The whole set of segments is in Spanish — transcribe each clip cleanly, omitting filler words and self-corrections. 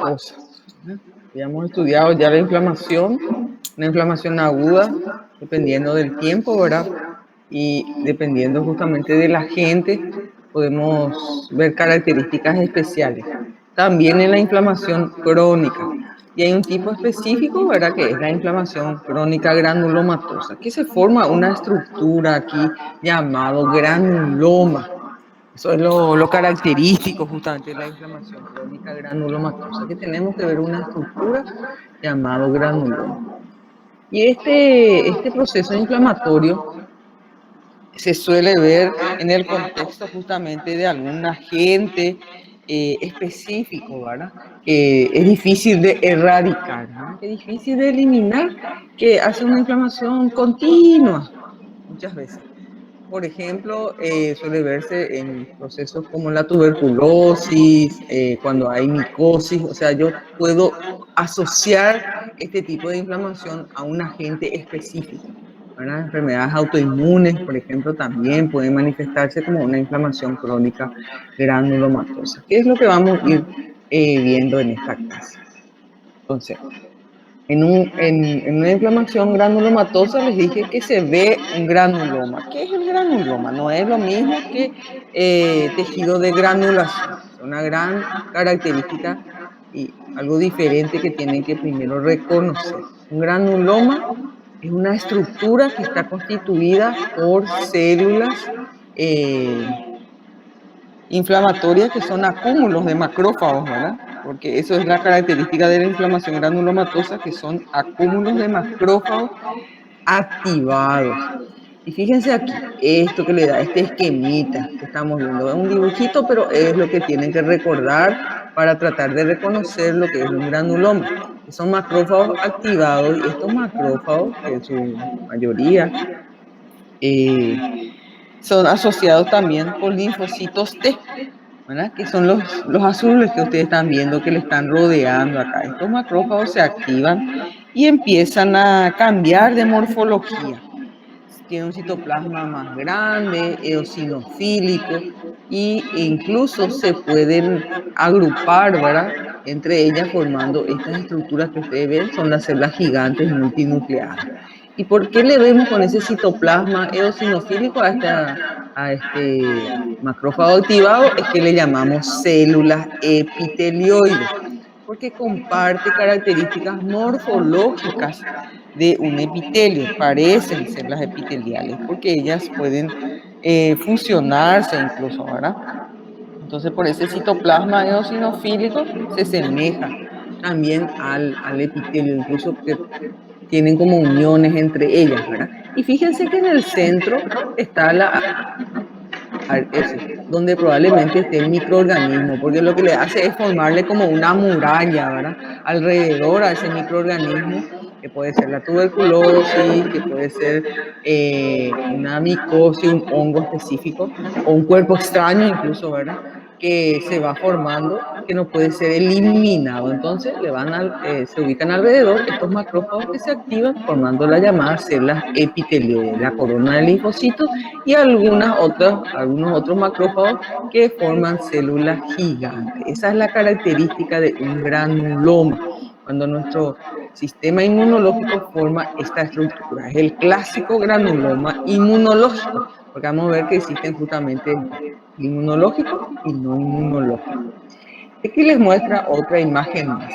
granulomatosa, ¿verdad? Habíamos estudiado ya la inflamación, una inflamación aguda, dependiendo del tiempo, ¿verdad? Y dependiendo justamente de la gente, podemos ver características especiales. También en la inflamación crónica. Y hay un tipo específico, ¿verdad? Que es la inflamación crónica granulomatosa, que se forma una estructura aquí llamado granuloma. Eso es lo característico justamente de la inflamación crónica granulomatosa, que tenemos que ver una estructura llamado granuloma. Y este proceso inflamatorio se suele ver en el contexto justamente de algún agente específico, ¿verdad? Que es difícil de erradicar, ¿verdad? Que es difícil de eliminar, que hace una inflamación continua muchas veces. Por ejemplo, suele verse en procesos como la tuberculosis, cuando hay micosis, o sea, yo puedo asociar este tipo de inflamación a un agente específico, ¿verdad? Enfermedades autoinmunes, por ejemplo, también pueden manifestarse como una inflamación crónica granulomatosa, que es lo que vamos a ir viendo en esta clase. Entonces, en una inflamación granulomatosa les dije que se ve un granuloma. ¿Qué es el granuloma? No es lo mismo que tejido de granulación. Es una gran característica y algo diferente que tienen que primero reconocer. Un granuloma es una estructura que está constituida por células inflamatorias que son acúmulos de macrófagos, ¿verdad? Porque eso es la característica de la inflamación granulomatosa, que son acúmulos de macrófagos activados. Y fíjense aquí, esto que le da, este esquemita que estamos viendo, es un dibujito, pero es lo que tienen que recordar para tratar de reconocer lo que es un granuloma, que son macrófagos activados, y estos macrófagos, que en su mayoría son asociados también con linfocitos T, ¿verdad? Que son los azules que ustedes están viendo que le están rodeando acá. Estos macrófagos se activan y empiezan a cambiar de morfología. Tiene un citoplasma más grande, eosinofílico, e incluso se pueden agrupar, ¿verdad? Entre ellas formando estas estructuras que ustedes ven, son las células gigantes multinucleadas. ¿Y por qué le vemos con ese citoplasma eosinofílico a este macrófago activado? Es que le llamamos células epitelioides, porque comparte características morfológicas de un epitelio, parecen células epiteliales, porque ellas pueden fusionarse incluso, ¿verdad? Entonces, por ese citoplasma eosinofílico se semeja también al epitelio, incluso que tienen como uniones entre ellas, ¿verdad? Y fíjense que en el centro está ese, donde probablemente esté el microorganismo, porque lo que le hace es formarle como una muralla, ¿verdad? Alrededor a ese microorganismo, que puede ser la tuberculosis, que puede ser una micosis, un hongo específico, o un cuerpo extraño incluso, ¿verdad? Que se va formando, que no puede ser eliminado. Entonces se ubican alrededor estos macrófagos que se activan formando las llamadas células epitelioides, la corona de linfocitos, y algunos otros macrófagos que forman células gigantes. Esa es la característica de un granuloma, cuando nuestro sistema inmunológico forma esta estructura. Es el clásico granuloma inmunológico, porque vamos a ver que existen justamente inmunológico y no inmunológico. Aquí les muestra otra imagen más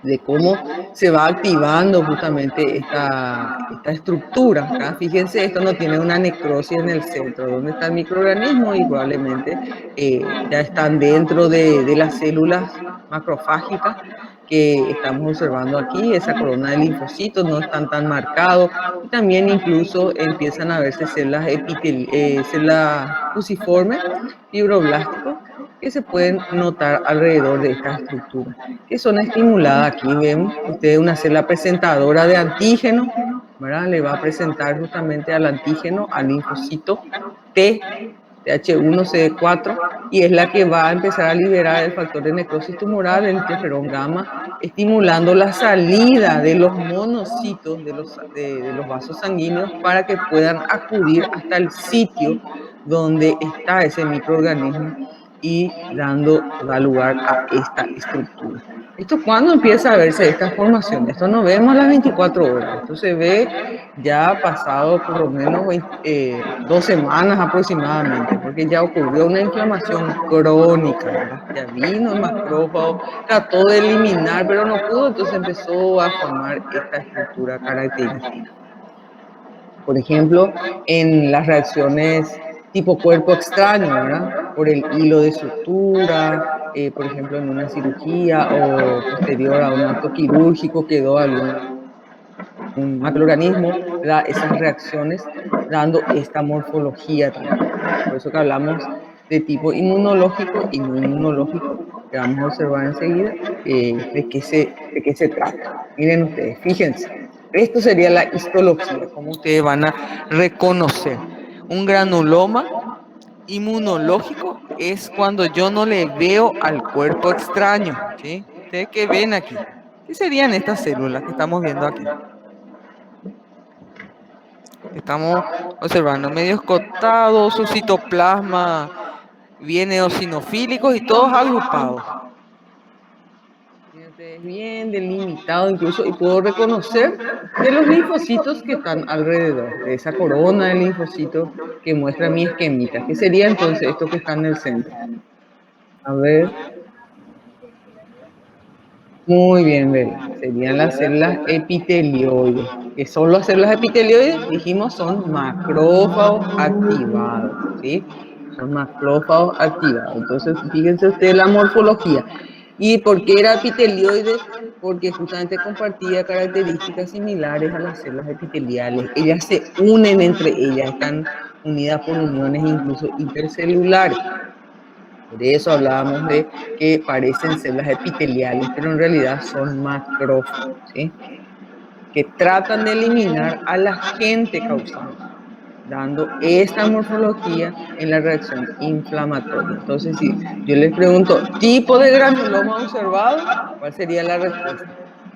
de cómo se va activando justamente esta estructura. Acá, fíjense, esto no tiene una necrosis en el centro, donde está el microorganismo, y probablemente ya están dentro de las células macrofágicas que estamos observando aquí. Esa corona de linfocitos no están tan marcados, y también incluso empiezan a verse células fusiformes, fibroblásticos, que se pueden notar alrededor de esta estructura, que son estimuladas. Aquí ven ustedes una célula presentadora de antígeno, ¿verdad? Le va a presentar justamente al antígeno, al linfocito T, TH1-CD4, y es la que va a empezar a liberar el factor de necrosis tumoral, el interferón gamma, estimulando la salida de los monocitos de los vasos sanguíneos para que puedan acudir hasta el sitio donde está ese microorganismo y da lugar a esta estructura. ¿Esto cuándo empieza a verse esta formación? Esto no vemos a las 24 horas, esto se ve ya pasado por lo menos 2 semanas aproximadamente, porque ya ocurrió una inflamación crónica, ¿verdad? Ya vino el macrófago, trató de eliminar, pero no pudo, entonces empezó a formar esta estructura característica. Por ejemplo, en las reacciones tipo cuerpo extraño, ¿verdad? Por el hilo de sutura, por ejemplo, en una cirugía o posterior a un acto quirúrgico quedó algún un macroorganismo, da esas reacciones dando esta morfología también. Por eso que hablamos de tipo inmunológico y no inmunológico, que vamos a observar enseguida de qué se trata. Miren ustedes, fíjense, esto sería la histología, cómo ustedes van a reconocer. Un granuloma inmunológico es cuando yo no le veo al cuerpo extraño, ¿sí? ¿Ustedes qué ven aquí? ¿Qué serían estas células que estamos viendo aquí? Estamos observando medios cotados, su citoplasma viene eosinofílicos y todos agrupados. Fíjense, es bien delimitado incluso y puedo reconocer de los linfocitos que están alrededor, de esa corona de linfocitos que muestra mi esquemita. ¿Qué sería entonces esto que está en el centro? A ver, muy bien, Bela. Serían las células epitelioides. ¿Qué son las células epitelioides? Dijimos son macrófagos activados, ¿sí? Son macrófagos activados. Entonces, fíjense ustedes la morfología. ¿Y por qué era epitelioide? Porque justamente compartía características similares a las células epiteliales. Ellas se unen entre ellas, están unidas por uniones incluso intercelulares. Por eso hablábamos de que parecen células epiteliales, pero en realidad son macrófagos, ¿sí? Que tratan de eliminar al agente causante, dando esta morfología en la reacción inflamatoria. Entonces, si yo les pregunto, ¿tipo de granuloma observado? ¿Cuál sería la respuesta?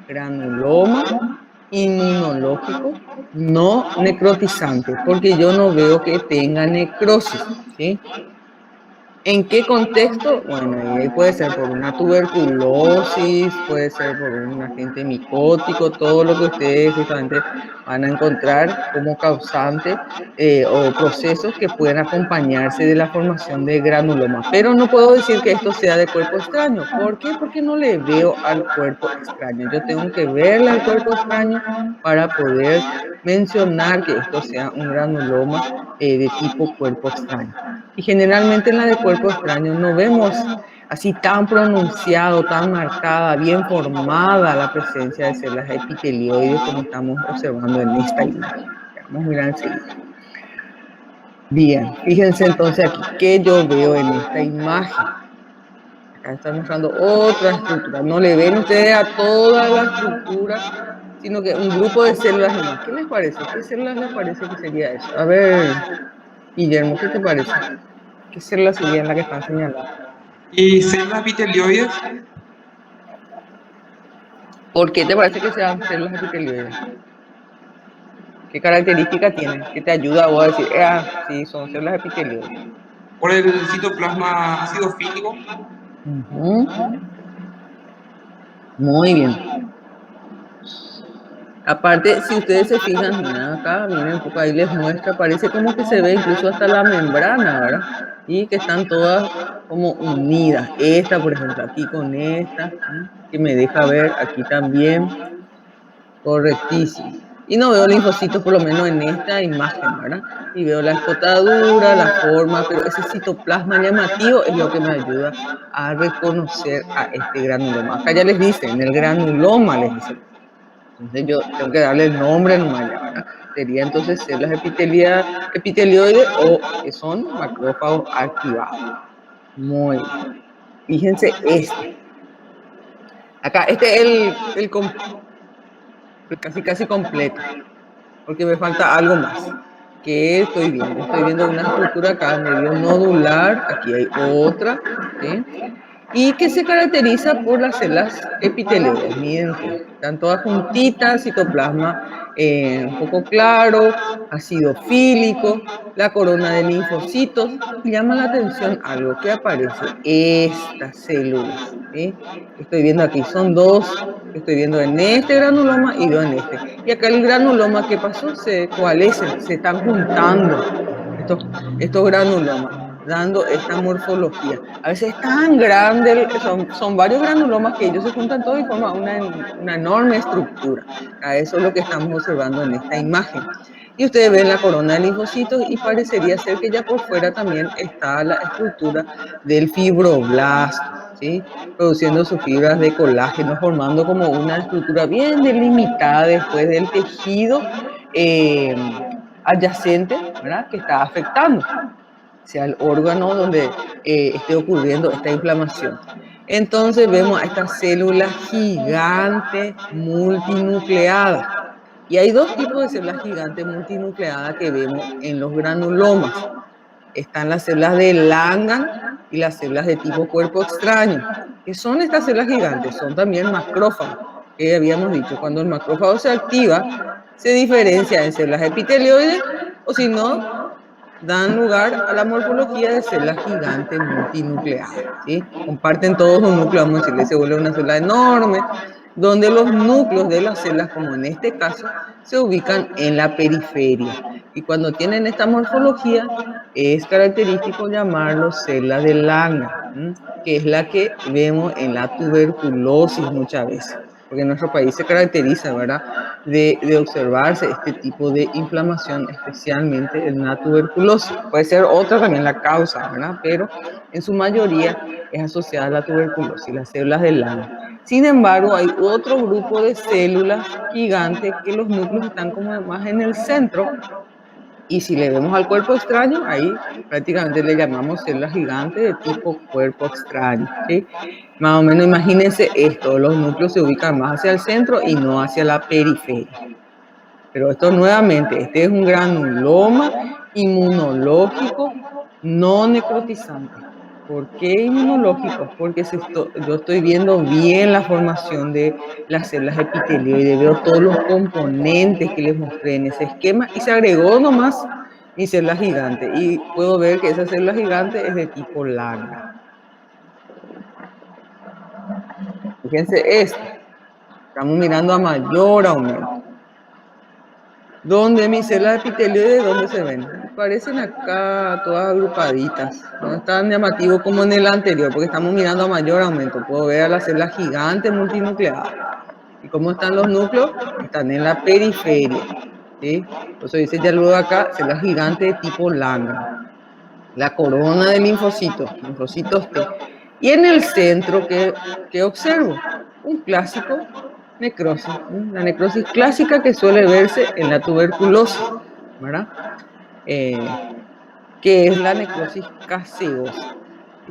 Granuloma inmunológico no necrotizante, porque yo no veo que tenga necrosis, ¿sí? ¿En qué contexto? Bueno, y ahí puede ser por una tuberculosis, puede ser por un agente micótico, todo lo que ustedes justamente van a encontrar como causante o procesos que pueden acompañarse de la formación de granuloma. Pero no puedo decir que esto sea de cuerpo extraño. ¿Por qué? Porque no le veo al cuerpo extraño. Yo tengo que verle al cuerpo extraño para poder mencionar que esto sea un granuloma de tipo cuerpo extraño. Y generalmente en la de cuerpo extraño no vemos así tan pronunciado, tan marcada, bien formada la presencia de células epitelioides como estamos observando en esta imagen. Vamos a mirar enseguida. Bien, fíjense entonces aquí, ¿qué yo veo en esta imagen? Acá está mostrando otra estructura. No le ven ustedes a toda la estructura, sino que un grupo de células nomás. ¿Qué les parece? ¿Qué células les parece que sería eso? A ver, Guillermo, ¿qué te parece? ¿Qué célula sería la que están señalando? Y células epitelioides, ¿Por qué te parece que sean células epitelioides? ¿Qué característica tienen? ¿Qué te ayuda a vos a decir, sí, son células epitelioides? por el citoplasma acidofílico, Ujú. Muy bien. Aparte, si ustedes se fijan, miren acá, miren un poco ahí les muestra, parece como que se ve incluso hasta la membrana, ¿verdad? Y que están todas como unidas. Esta, por ejemplo, aquí con esta, que me deja ver aquí también. Correctísimo. Y no veo linfocitos por lo menos en esta imagen, ¿verdad? Y veo la escotadura, la forma, pero ese citoplasma llamativo es lo que me ayuda a reconocer a este granuloma. Acá ya les dice, en el granuloma les dice. Entonces yo tengo que darle el nombre nomás ya, ¿verdad? Sería entonces células epitelioides o que son macrófagos activados. Muy bien. Fíjense este. Acá, este es el casi completo, porque me falta algo más. ¿Qué estoy viendo? Estoy viendo una estructura acá medio nodular, aquí hay otra, ¿sí? y que se caracteriza por las células epitelioides. Miren ustedes, están todas juntitas, citoplasma un poco claro, ácido fílico, la corona de linfocitos. Y llama la atención algo que aparece, estas células, ¿sí? Que estoy viendo aquí, son dos que estoy viendo en este granuloma y veo en este. Y acá el granuloma, ¿qué pasó? Se coalescen, se están juntando estos granulomas, dando esta morfología. A veces es tan grande, son varios granulomas que ellos se juntan todos y forman una enorme estructura. Eso es lo que estamos observando en esta imagen. Y ustedes ven la corona de linfocitos y parecería ser que ya por fuera también está la estructura del fibroblasto, ¿sí? Produciendo sus fibras de colágeno, formando como una estructura bien delimitada después del tejido eh, adyacente, ¿verdad? Que está afectando, sea el órgano donde esté ocurriendo esta inflamación. Entonces vemos a esta célula gigante multinucleada. Y hay dos tipos de células gigantes multinucleadas que vemos en los granulomas. Están las células de Langhans y las células de tipo cuerpo extraño. ¿Qué son estas células gigantes? Son también macrófagos, que habíamos dicho. Cuando el macrófago se activa, se diferencia en células epitelioides o si no, dan lugar a la morfología de células gigantes multinucleadas, ¿sí? Comparten todos un núcleo, vamos a decirle, se vuelve una célula enorme, donde los núcleos de las células, como en este caso, se ubican en la periferia. Y cuando tienen esta morfología, es característico llamarlos células de Langhans, que es la que vemos en la tuberculosis muchas veces, porque en nuestro país se caracteriza, ¿verdad?, de observarse este tipo de inflamación, especialmente en la tuberculosis. Puede ser otra también la causa, ¿verdad?, pero en su mayoría es asociada a la tuberculosis, las células de Langhans. Sin embargo, hay otro grupo de células gigantes que los núcleos están como más en el centro, y si le vemos al cuerpo extraño, ahí prácticamente le llamamos células gigantes de tipo cuerpo extraño, ¿sí? Más o menos imagínense esto, los núcleos se ubican más hacia el centro y no hacia la periferia. Pero esto nuevamente, este es un granuloma inmunológico no necrotizante. ¿Por qué inmunológico? Porque yo estoy viendo bien la formación de las células epitelioides, veo todos los componentes que les mostré en ese esquema y se agregó nomás mi célula gigante y puedo ver que esa célula gigante es de tipo Langhans. Fíjense esto, estamos mirando a mayor aumento. ¿Dónde mis células epitelioides? ¿Dónde se ven? Parecen acá todas agrupaditas. No es tan llamativo como en el anterior, porque estamos mirando a mayor aumento. Puedo ver a las células gigantes multinucleadas. ¿Y cómo están los núcleos? Están en la periferia, ¿sí? Por eso dice ya luego acá, células gigantes de tipo Langhans. La corona de linfocitos T. Y en el centro, ¿qué observo? Un clásico necrosis, la necrosis clásica que suele verse en la tuberculosis, ¿verdad? Que es la necrosis gaseosa.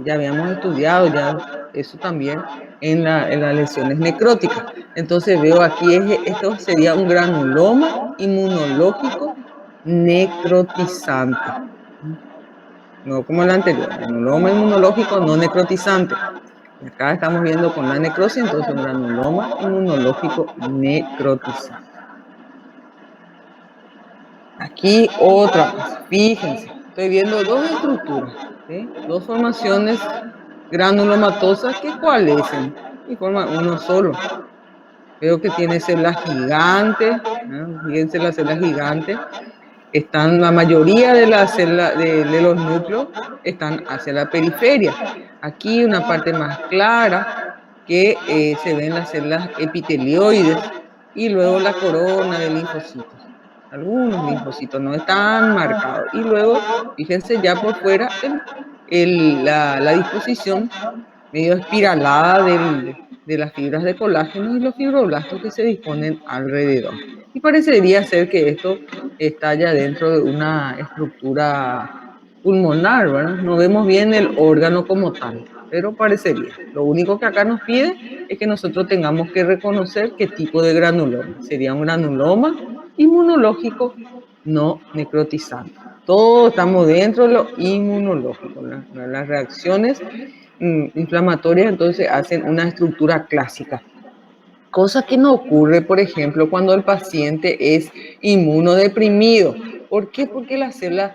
Ya habíamos estudiado ya eso también en las lesiones necróticas. Entonces veo aquí, esto sería un granuloma inmunológico necrotizante. No como el anterior, granuloma inmunológico no necrotizante. Y acá estamos viendo con la necrosis, entonces un granuloma inmunológico necrotizante. Aquí otra más, fíjense, estoy viendo dos estructuras, ¿sí? Dos formaciones granulomatosas que coalescen y forman uno solo. Veo que tiene células gigantes, ¿no? Fíjense las células gigantes. Están la mayoría de las células de los núcleos están hacia la periferia. Aquí una parte más clara que se ven las células epitelioides y luego la corona de linfocitos. Algunos linfocitos no están marcados. Y luego, fíjense ya por fuera la disposición medio espiralada de las fibras de colágeno y los fibroblastos que se disponen alrededor. Y parecería ser que esto está ya dentro de una estructura pulmonar, ¿verdad? No vemos bien el órgano como tal, pero parecería. Lo único que acá nos pide es que nosotros tengamos que reconocer qué tipo de granuloma. Sería un granuloma inmunológico no necrotizante. Todos estamos dentro de lo inmunológico, las reacciones inflamatorias, entonces hacen una estructura clásica. Cosa que no ocurre, por ejemplo, cuando el paciente es inmunodeprimido. ¿Por qué? Porque las células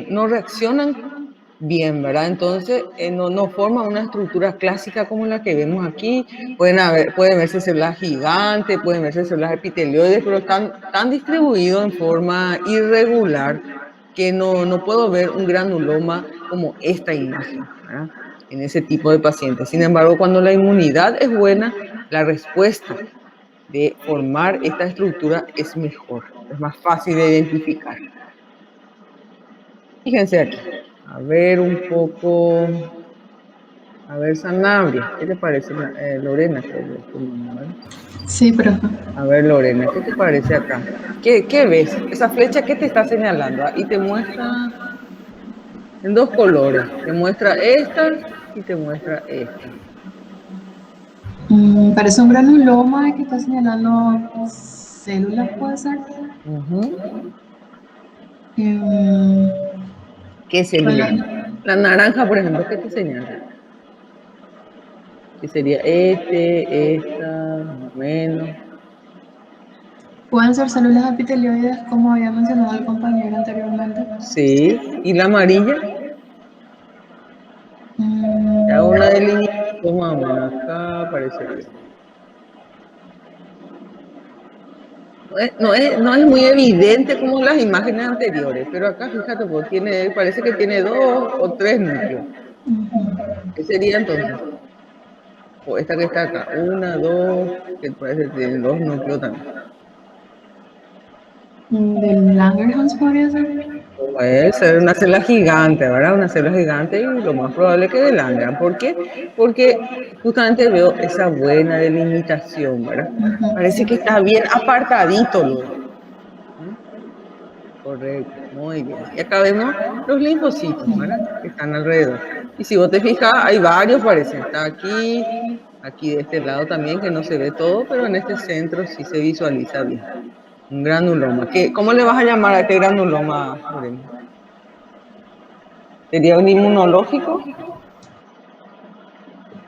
no reaccionan bien, ¿verdad? Entonces no forma una estructura clásica como la que vemos aquí. Pueden verse células gigantes, pueden verse células epitelioides, pero están tan distribuidos en forma irregular que no puedo ver un granuloma como esta imagen, ¿verdad? En ese tipo de pacientes. Sin embargo, cuando la inmunidad es buena, la respuesta de formar esta estructura es mejor, es más fácil de identificar. Fíjense aquí, a ver un poco, a ver Sanabria, ¿qué te parece? Lorena, creo que es tu nombre, ¿verdad? Sí, profe. A ver Lorena, ¿qué te parece acá? ¿Qué ves? Esa flecha, ¿qué te está señalando? Y te muestra en dos colores, te muestra esta y te muestra esta. Parece un granuloma que está señalando células, puede ser. Ujú. Em, ¿Qué con célula? La naranja, por ejemplo, ¿qué te señala? Que sería esta, más o menos. Pueden ser células epitelioides, como había mencionado el compañero anteriormente. Sí. ¿Y la amarilla? Te hago Mm, una delimitación más o menos. Acá parecería. No es muy evidente como las imágenes anteriores, pero acá fíjate, pues, parece que tiene dos o tres núcleos. ¿Qué sería entonces? O esta que está acá, una, dos, que parece que tiene dos núcleos también. Del Langerhans podría ser. Puede ser una célula gigante, ¿verdad? Una célula gigante y lo más probable es que de Langerhans. ¿Por qué? Porque justamente veo esa buena delimitación, ¿verdad? Parece que está bien apartadito luego. ¿Mm? Correcto, muy bien. Y acá vemos los linfocitos, ¿verdad? Que están alrededor. Y si vos te fijas, hay varios, parece. Está aquí de este lado también, que no se ve todo, pero en este centro sí se visualiza bien. Un granuloma. ¿Cómo le vas a llamar a este granuloma, Lorena? ¿Sería un inmunológico?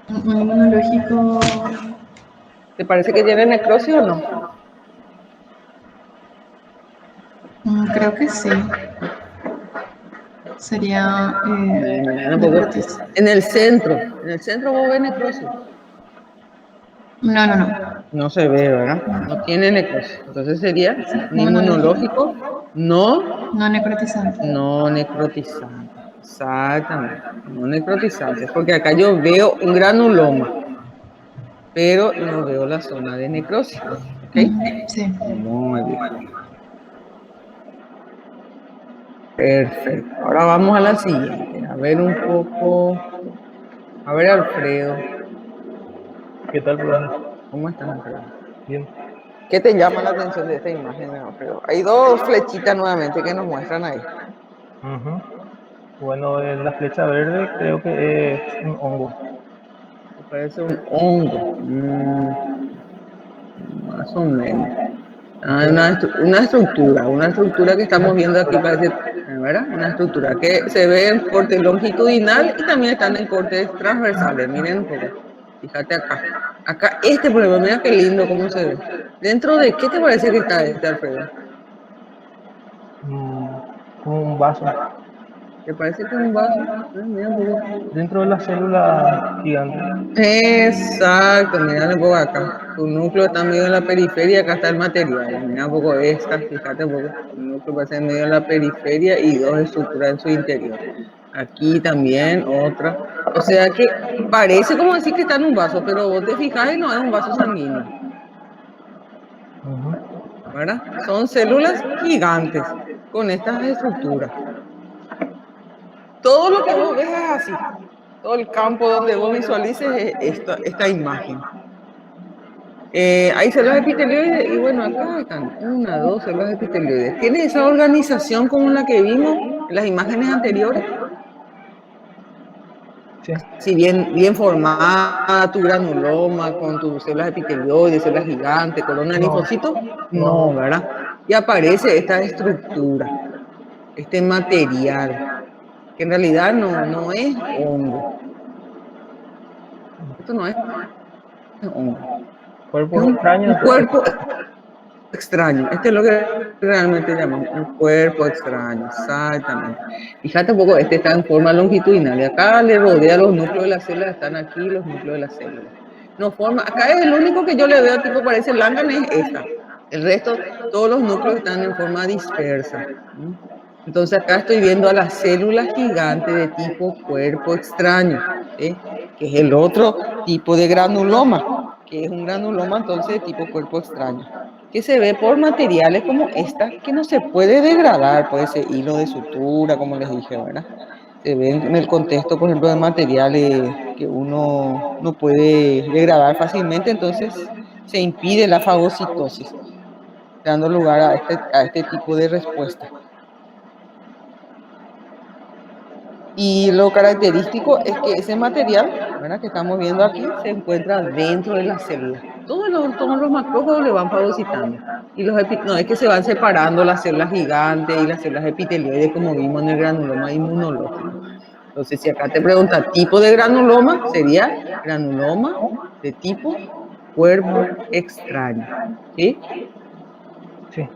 Un inmunológico. ¿Te parece que tiene necrosis o no? Creo que sí. Sería Mira, un poco. necrotis. En el centro vos ves necrosis. No, no, no. No se ve, ¿verdad? No tiene necrosis. Entonces sería un Inmunológico. inmunológico no, No necrotizante. no necrotizante. Exactamente. No necrotizante. Porque acá yo veo un granuloma, pero no veo la zona de necrosis. ¿Ok? Sí. Muy bien. Perfecto. Ahora vamos a la siguiente. A ver un poco. A ver, Alfredo. ¿Qué tal, profe? ¿Cómo estás, Alfredo? Bien. ¿Qué te llama la atención de esta imagen, Alfredo? Hay dos flechitas nuevamente que nos muestran ahí. Ujú. Bueno, la flecha verde creo que es un hongo. Me parece un hongo. Más o menos. Ah, Porque una estructura que estamos viendo aquí parece, ¿verdad? Una estructura que se ve en corte longitudinal y también están en cortes transversales. Miren un poco. Fíjate acá. Acá, por ejemplo, mira qué lindo cómo se ve. ¿Dentro de qué te parece que está Alfredo? como un vaso. ¿Te parece que es un vaso? Mira un poco. Dentro de la célula gigante. Exacto, mira un poco acá. Tu núcleo está medio en la periferia, acá está el material. Mira un poco esta, fíjate un poco. El núcleo parece medio en la periferia y dos estructuras en su interior. Aquí también otra. O sea que parece como decir que está en un vaso, pero vos te fijas y no es un vaso sanguíneo, Ujú. ¿verdad? Son células gigantes con estas estructuras. Todo lo que vos ves es así. Todo el campo donde vos visualices es esta imagen. Hay células epitelioides y bueno, acá están una, dos células epitelioides. Tiene esa organización como la que vimos en las imágenes anteriores. Sí. Si bien formada tu granuloma con tus células epitelioides, células gigantes, corona de No, linfocitos, no, no, no. ¿verdad? Y aparece esta estructura, este material, que en realidad no es hongo. Esto no es hongo, Cuerpo es extraño, un entonces. cuerpo extraño. Este es lo que realmente llamamos un cuerpo extraño, exactamente. Fíjate un poco, este está en forma longitudinal y acá le rodea los núcleos de las células, están aquí los núcleos de las células. No forma, acá es el único que yo le veo tipo parece Langan es esta. El resto, todos los núcleos están en forma dispersa. ¿Mm? Entonces acá estoy viendo a la célula gigante de tipo cuerpo extraño, ¿sí? Que es el otro tipo de granuloma, que es un granuloma entonces de tipo cuerpo extraño, que se ve por materiales como esta, que no se puede degradar por ese hilo de sutura, como les dije, ¿verdad? Se ve en el contexto, por ejemplo, de materiales que uno no puede degradar fácilmente, entonces se impide la fagocitosis, dando lugar a este tipo de respuesta. Y lo característico es que ese material, ¿verdad?, que estamos viendo aquí, se encuentra dentro de la célula. Todos los macrófagos le van fagocitando. Y no es que se van separando las células gigantes y las células epitelioides, como vimos en el granuloma inmunológico. Entonces, si acá te pregunta tipo de granuloma, sería granuloma de tipo cuerpo extraño. ¿Sí? Sí.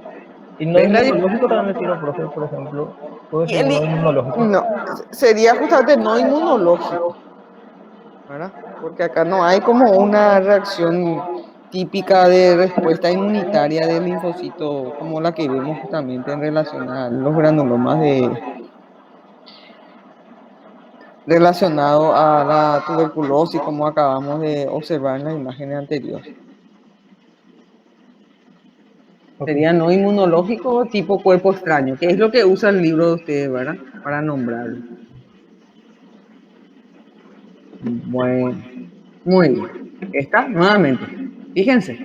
Y no ¿Ves la diferencia? inmunológico también le tiro, profe, por ejemplo. Puedo Y decir no inmunológico. no, sería justamente no inmunológico, ¿verdad? Porque acá no hay como una reacción típica de respuesta inmunitaria del linfocito, como la que vemos justamente en relación a los granulomas relacionado a la tuberculosis, como acabamos de observar en las imágenes anteriores. Ok. Sería no inmunológico tipo cuerpo extraño, que es lo que usa el libro de ustedes, ¿verdad? Para nombrarlo. Bueno, muy bien. Esta, nuevamente, fíjense,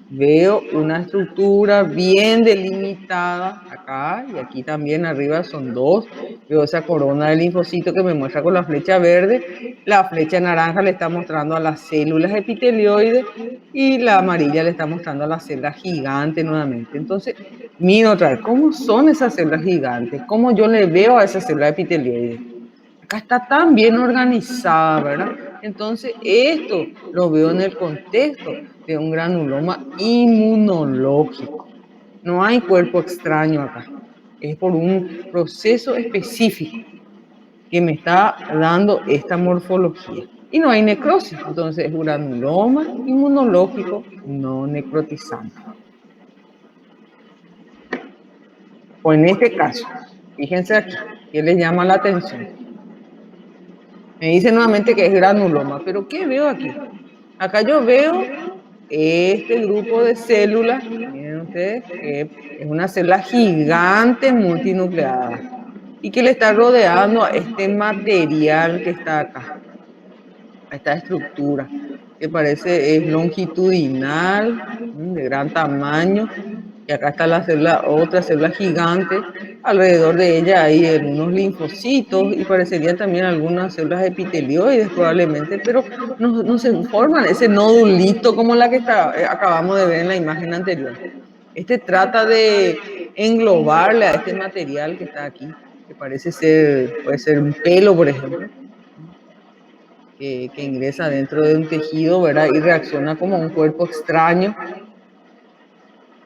veo una estructura bien delimitada acá y aquí también arriba son dos. Veo esa corona del linfocito que me muestra con la flecha verde. La flecha naranja le está mostrando a las células epitelioides y la amarilla le está mostrando a las células gigantes nuevamente. Entonces, miro otra vez, ¿cómo son esas células gigantes? ¿Cómo yo le veo a esas células epitelioides? Acá está tan bien organizada, ¿verdad? Entonces, esto lo veo en el contexto de un granuloma inmunológico. No hay cuerpo extraño acá. Es por un proceso específico que me está dando esta morfología. Y no hay necrosis. Entonces, es un granuloma inmunológico no necrotizante. O en este caso, fíjense aquí, ¿qué les llama la atención? Me dice nuevamente que es granuloma, pero ¿qué veo aquí? Acá yo veo este grupo de células, miren ustedes, que es una célula gigante multinucleada y que le está rodeando a este material que está acá, a esta estructura, que parece es longitudinal, de gran tamaño, y acá está la célula, otra célula gigante. Alrededor de ella hay unos linfocitos y parecerían también algunas células epitelioides probablemente, pero no se forman ese nodulito como la que acabamos de ver en la imagen anterior. Este trata de englobarle a este material que está aquí, que parece ser, puede ser un pelo, por ejemplo, que ingresa dentro de un tejido, ¿verdad? Y reacciona como un cuerpo extraño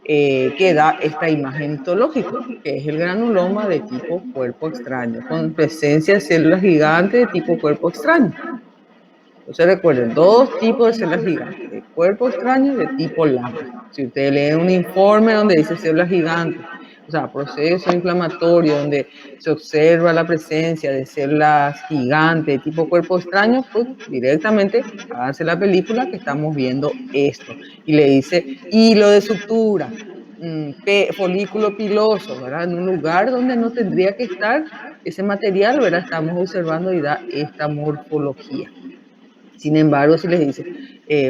que da esta imagen histológica, que es el granuloma de tipo cuerpo extraño, con presencia de células gigantes de tipo cuerpo extraño. Entonces recuerden, dos tipos de células gigantes, de cuerpo extraño y de tipo Langan. Si ustedes leen un informe donde dice células gigantes, o sea, proceso inflamatorio donde se observa la presencia de células gigantes de tipo cuerpo extraño, pues directamente háganse la película que estamos viendo esto. Y le dice hilo de sutura, folículo piloso, ¿verdad? En un lugar donde no tendría que estar ese material, ¿verdad? Estamos observando y da esta morfología. Sin embargo, si les dice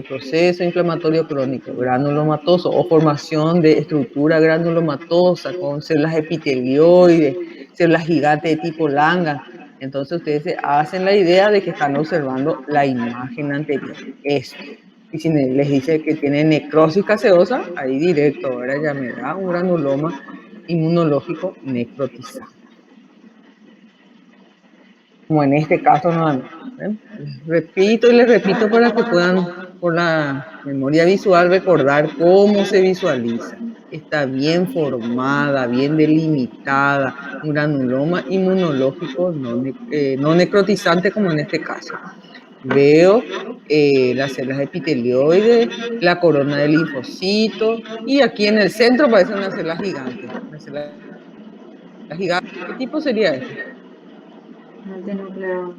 proceso inflamatorio crónico, granulomatoso o formación de estructura granulomatosa con células epitelioides, células gigantes de tipo Langan, entonces ustedes se hacen la idea de que están observando la imagen anterior, esto. Y si les dice que tiene necrosis gaseosa, ahí directo, ahora ya me da un granuloma inmunológico necrotizante. como en este caso nuevamente. ¿Eh? Les repito y les repito para que puedan, por la memoria visual, recordar cómo se visualiza. Está bien formada, bien delimitada, un granuloma inmunológico no necrotizante como en este caso. Veo las células epitelioides, la corona del linfocito y aquí en el centro parece una célula gigante. Una célula gigante. ¿Qué tipo sería este? Multinúcleo.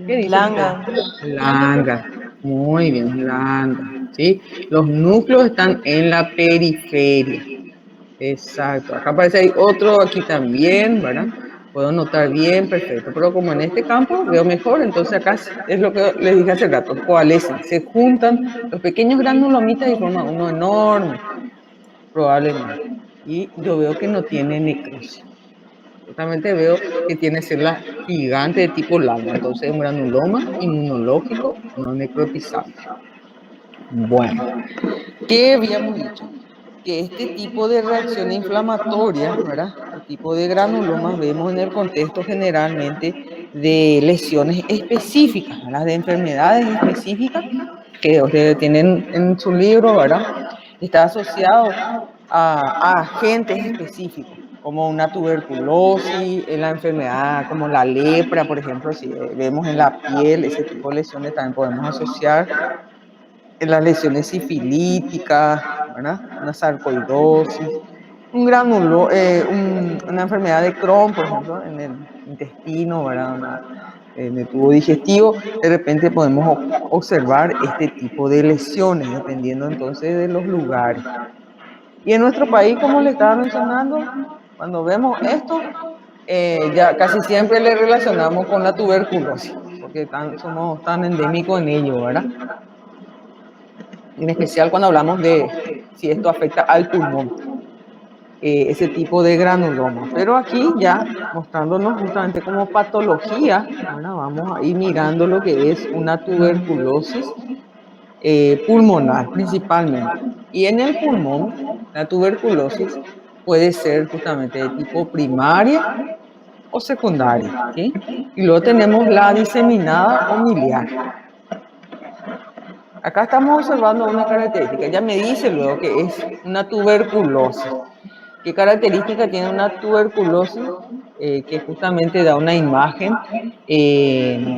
¿Qué dicen ustedes? Langan. Langan. Muy bien, Langan. ¿Sí? Los núcleos están en la periferia. Exacto. Acá parece hay otro aquí también, ¿verdad? Puedo notar bien, perfecto. Pero como en este campo veo mejor, entonces acá es lo que les dije hace rato, coalescen, se juntan los pequeños granulomitas y forman uno enorme, probablemente. Y yo veo que no tiene necrosis. Justamente veo que tiene células gigantes de tipo lambda, entonces es un granuloma inmunológico no necrotizante. Bueno, ¿qué habíamos dicho? Que este tipo de reacción inflamatoria, ¿verdad? Este tipo de granulomas vemos en el contexto generalmente de lesiones específicas, ¿verdad? De enfermedades específicas que ustedes tienen en su libro, ¿verdad? Está asociado a agentes específicos, como una tuberculosis, en la enfermedad como la lepra, por ejemplo, si vemos en la piel ese tipo de lesiones también podemos asociar en las lesiones sifilíticas, ¿verdad? Una sarcoidosis, una enfermedad de Crohn, por ejemplo, en el intestino, ¿verdad? En el tubo digestivo, de repente podemos observar este tipo de lesiones, dependiendo entonces de los lugares. Y en nuestro país, como le estaba mencionando, cuando vemos esto, ya casi siempre le relacionamos con la tuberculosis, porque somos tan endémicos en ello, ¿verdad? En especial cuando hablamos de si esto afecta al pulmón, ese tipo de granuloma. Pero aquí ya mostrándonos justamente como patología, ¿verdad? Vamos a ir mirando lo que es una tuberculosis pulmonar principalmente. Y en el pulmón, la tuberculosis puede ser justamente de tipo primaria o secundaria, ¿sí? Y luego tenemos la diseminada o miliar. Acá estamos observando una característica. Ella me dice luego que es una tuberculosis. ¿Qué característica tiene una tuberculosis? Que justamente da una imagen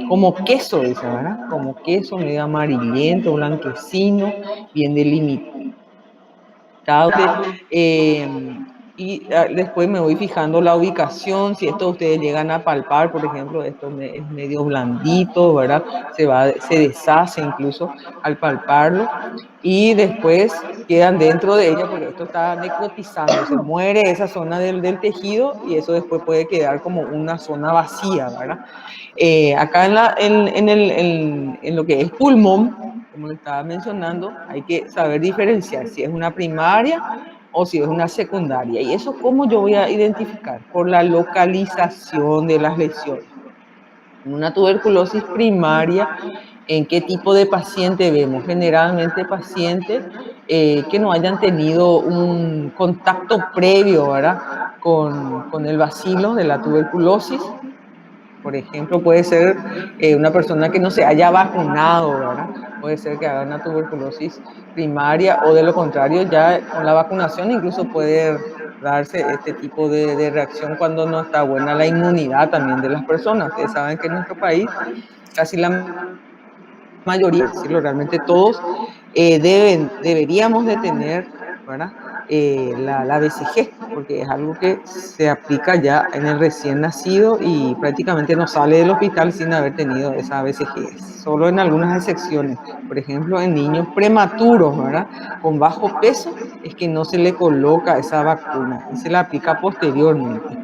como queso, dice, ¿verdad? Como queso medio amarillento, blanquecino, bien delimitado. Y después me voy fijando la ubicación, si esto ustedes llegan a palpar, por ejemplo, esto es medio blandito, ¿verdad? Se deshace incluso al palparlo y después quedan dentro de ella porque esto está necrotizando, se muere esa zona del tejido y eso después puede quedar como una zona vacía, ¿verdad? Acá en lo que es pulmón, como le estaba mencionando, hay que saber diferenciar si es una primaria o si es una secundaria. ¿Y eso cómo yo voy a identificar? Por la localización de las lesiones. En una tuberculosis primaria, ¿en qué tipo de paciente vemos? Generalmente pacientes que no hayan tenido un contacto previo, ¿verdad? Con el bacilo de la tuberculosis. Por ejemplo, puede ser una persona que no se haya vacunado, ¿verdad? Puede ser que haga una tuberculosis primaria o de lo contrario, ya con la vacunación incluso puede darse este tipo de reacción cuando no está buena la inmunidad también de las personas. Ustedes saben que en nuestro país casi la mayoría, decirlo realmente todos, deberíamos de tener, ¿verdad? La BCG, porque es algo que se aplica ya en el recién nacido y prácticamente no sale del hospital sin haber tenido esa BCG. Solo en algunas excepciones, por ejemplo, en niños prematuros, ¿verdad? Con bajo peso, es que no se le coloca esa vacuna y se la aplica posteriormente.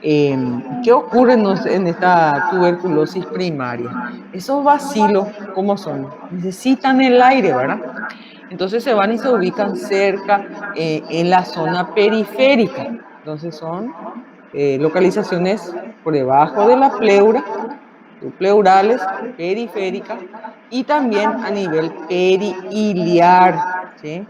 ¿Qué ocurre en esta tuberculosis primaria? Esos bacilos, ¿cómo son? Necesitan el aire, ¿verdad? Entonces se van y se ubican cerca en la zona periférica. Entonces son localizaciones por debajo de la pleura, subpleurales, periféricas y también a nivel perihiliar, ¿sí?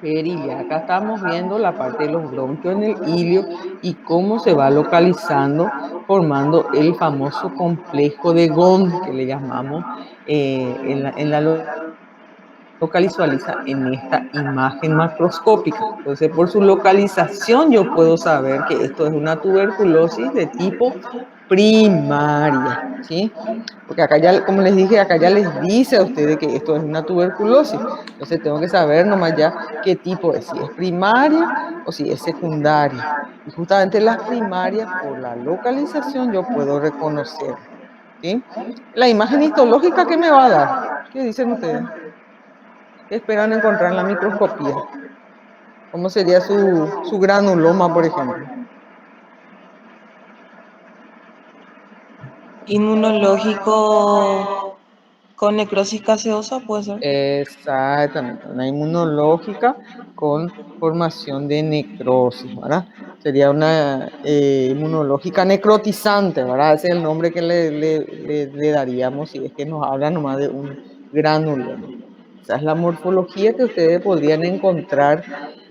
Perilia. Acá estamos viendo la parte de los bronquios en el ilio y cómo se va localizando, formando el famoso complejo de Ghon, que le llamamos en la local visualiza en esta imagen macroscópica. Entonces, por su localización yo puedo saber que esto es una tuberculosis de tipo primaria, ¿sí? Porque acá ya, como les dije, acá ya les dice a ustedes que esto es una tuberculosis. Entonces tengo que saber nomás ya qué tipo es, si es primaria o si es secundaria. Y justamente las primarias, por la localización, yo puedo reconocer, ¿sí? La imagen histológica que me va a dar, ¿qué dicen ustedes? ¿Qué esperan encontrar en la microscopía? ¿Cómo sería su granuloma, por ejemplo? Inmunológico con necrosis gaseosa, puede ser. Exactamente, una inmunológica con formación de necrosis, ¿verdad? Sería una inmunológica necrotizante, ¿verdad? Ese es el nombre que le daríamos si es que nos habla nomás de un granuloma. Esa es la morfología que ustedes podrían encontrar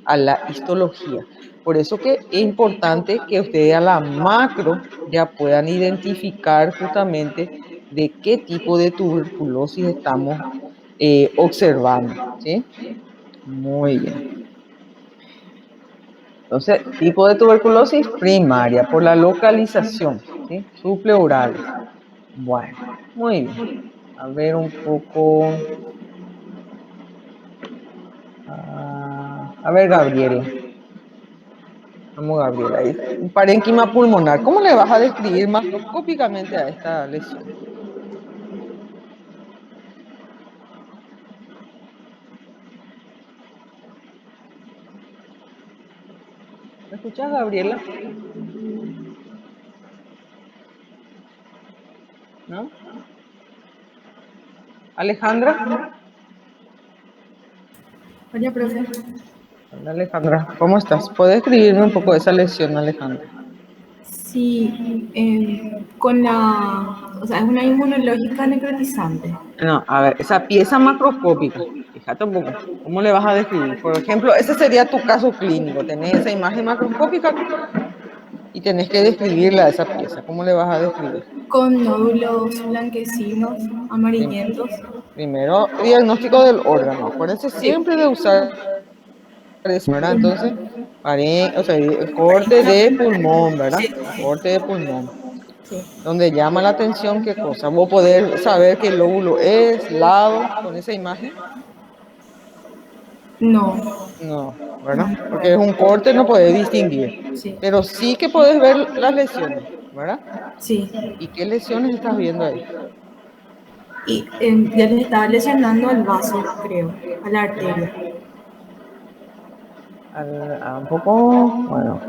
a la histología. Por eso que es importante que ustedes a la macro ya puedan identificar justamente de qué tipo de tuberculosis estamos observando, ¿sí? Muy bien. Entonces, tipo de tuberculosis primaria por la localización, ¿sí? Supleurales. Bueno, muy bien. A ver un poco. A ver, Gabriela. Vamos, Gabriela. Un parénquima pulmonar. ¿Cómo le vas a describir macroscópicamente a esta lesión? ¿Me escuchas, Gabriela? ¿No? Alejandra. Hola, profe. Hola, Alejandra. ¿Cómo estás? ¿Puedes escribirme un poco de esa lesión, Alejandra? Sí, con o sea, es una inmunológica necrotizante. No, a ver, esa pieza macroscópica, fíjate un poco, ¿cómo le vas a describir? Por ejemplo, ese sería tu caso clínico, tenés esa imagen macroscópica y tenés que describirla a esa pieza, ¿cómo le vas a describir? Con nódulos blanquecinos, Prim- amarillentos. Primero, diagnóstico del órgano, acuérdense siempre de usar eso, ¿verdad? Entonces, o sea, el corte de pulmón, ¿verdad? El corte de pulmón, Sí. donde llama la atención qué cosa, vos poder saber qué lóbulo es, lado, con esa imagen. No, No, no, ¿verdad? no Porque es un puedo. corte, no puedes distinguir. Sí, Pero sí que puedes ver las lesiones, ¿verdad? sí. ¿Y qué lesiones estás viendo ahí? Y ya le estaba lesionando al vaso, creo, a la arteria. A un poco, bueno.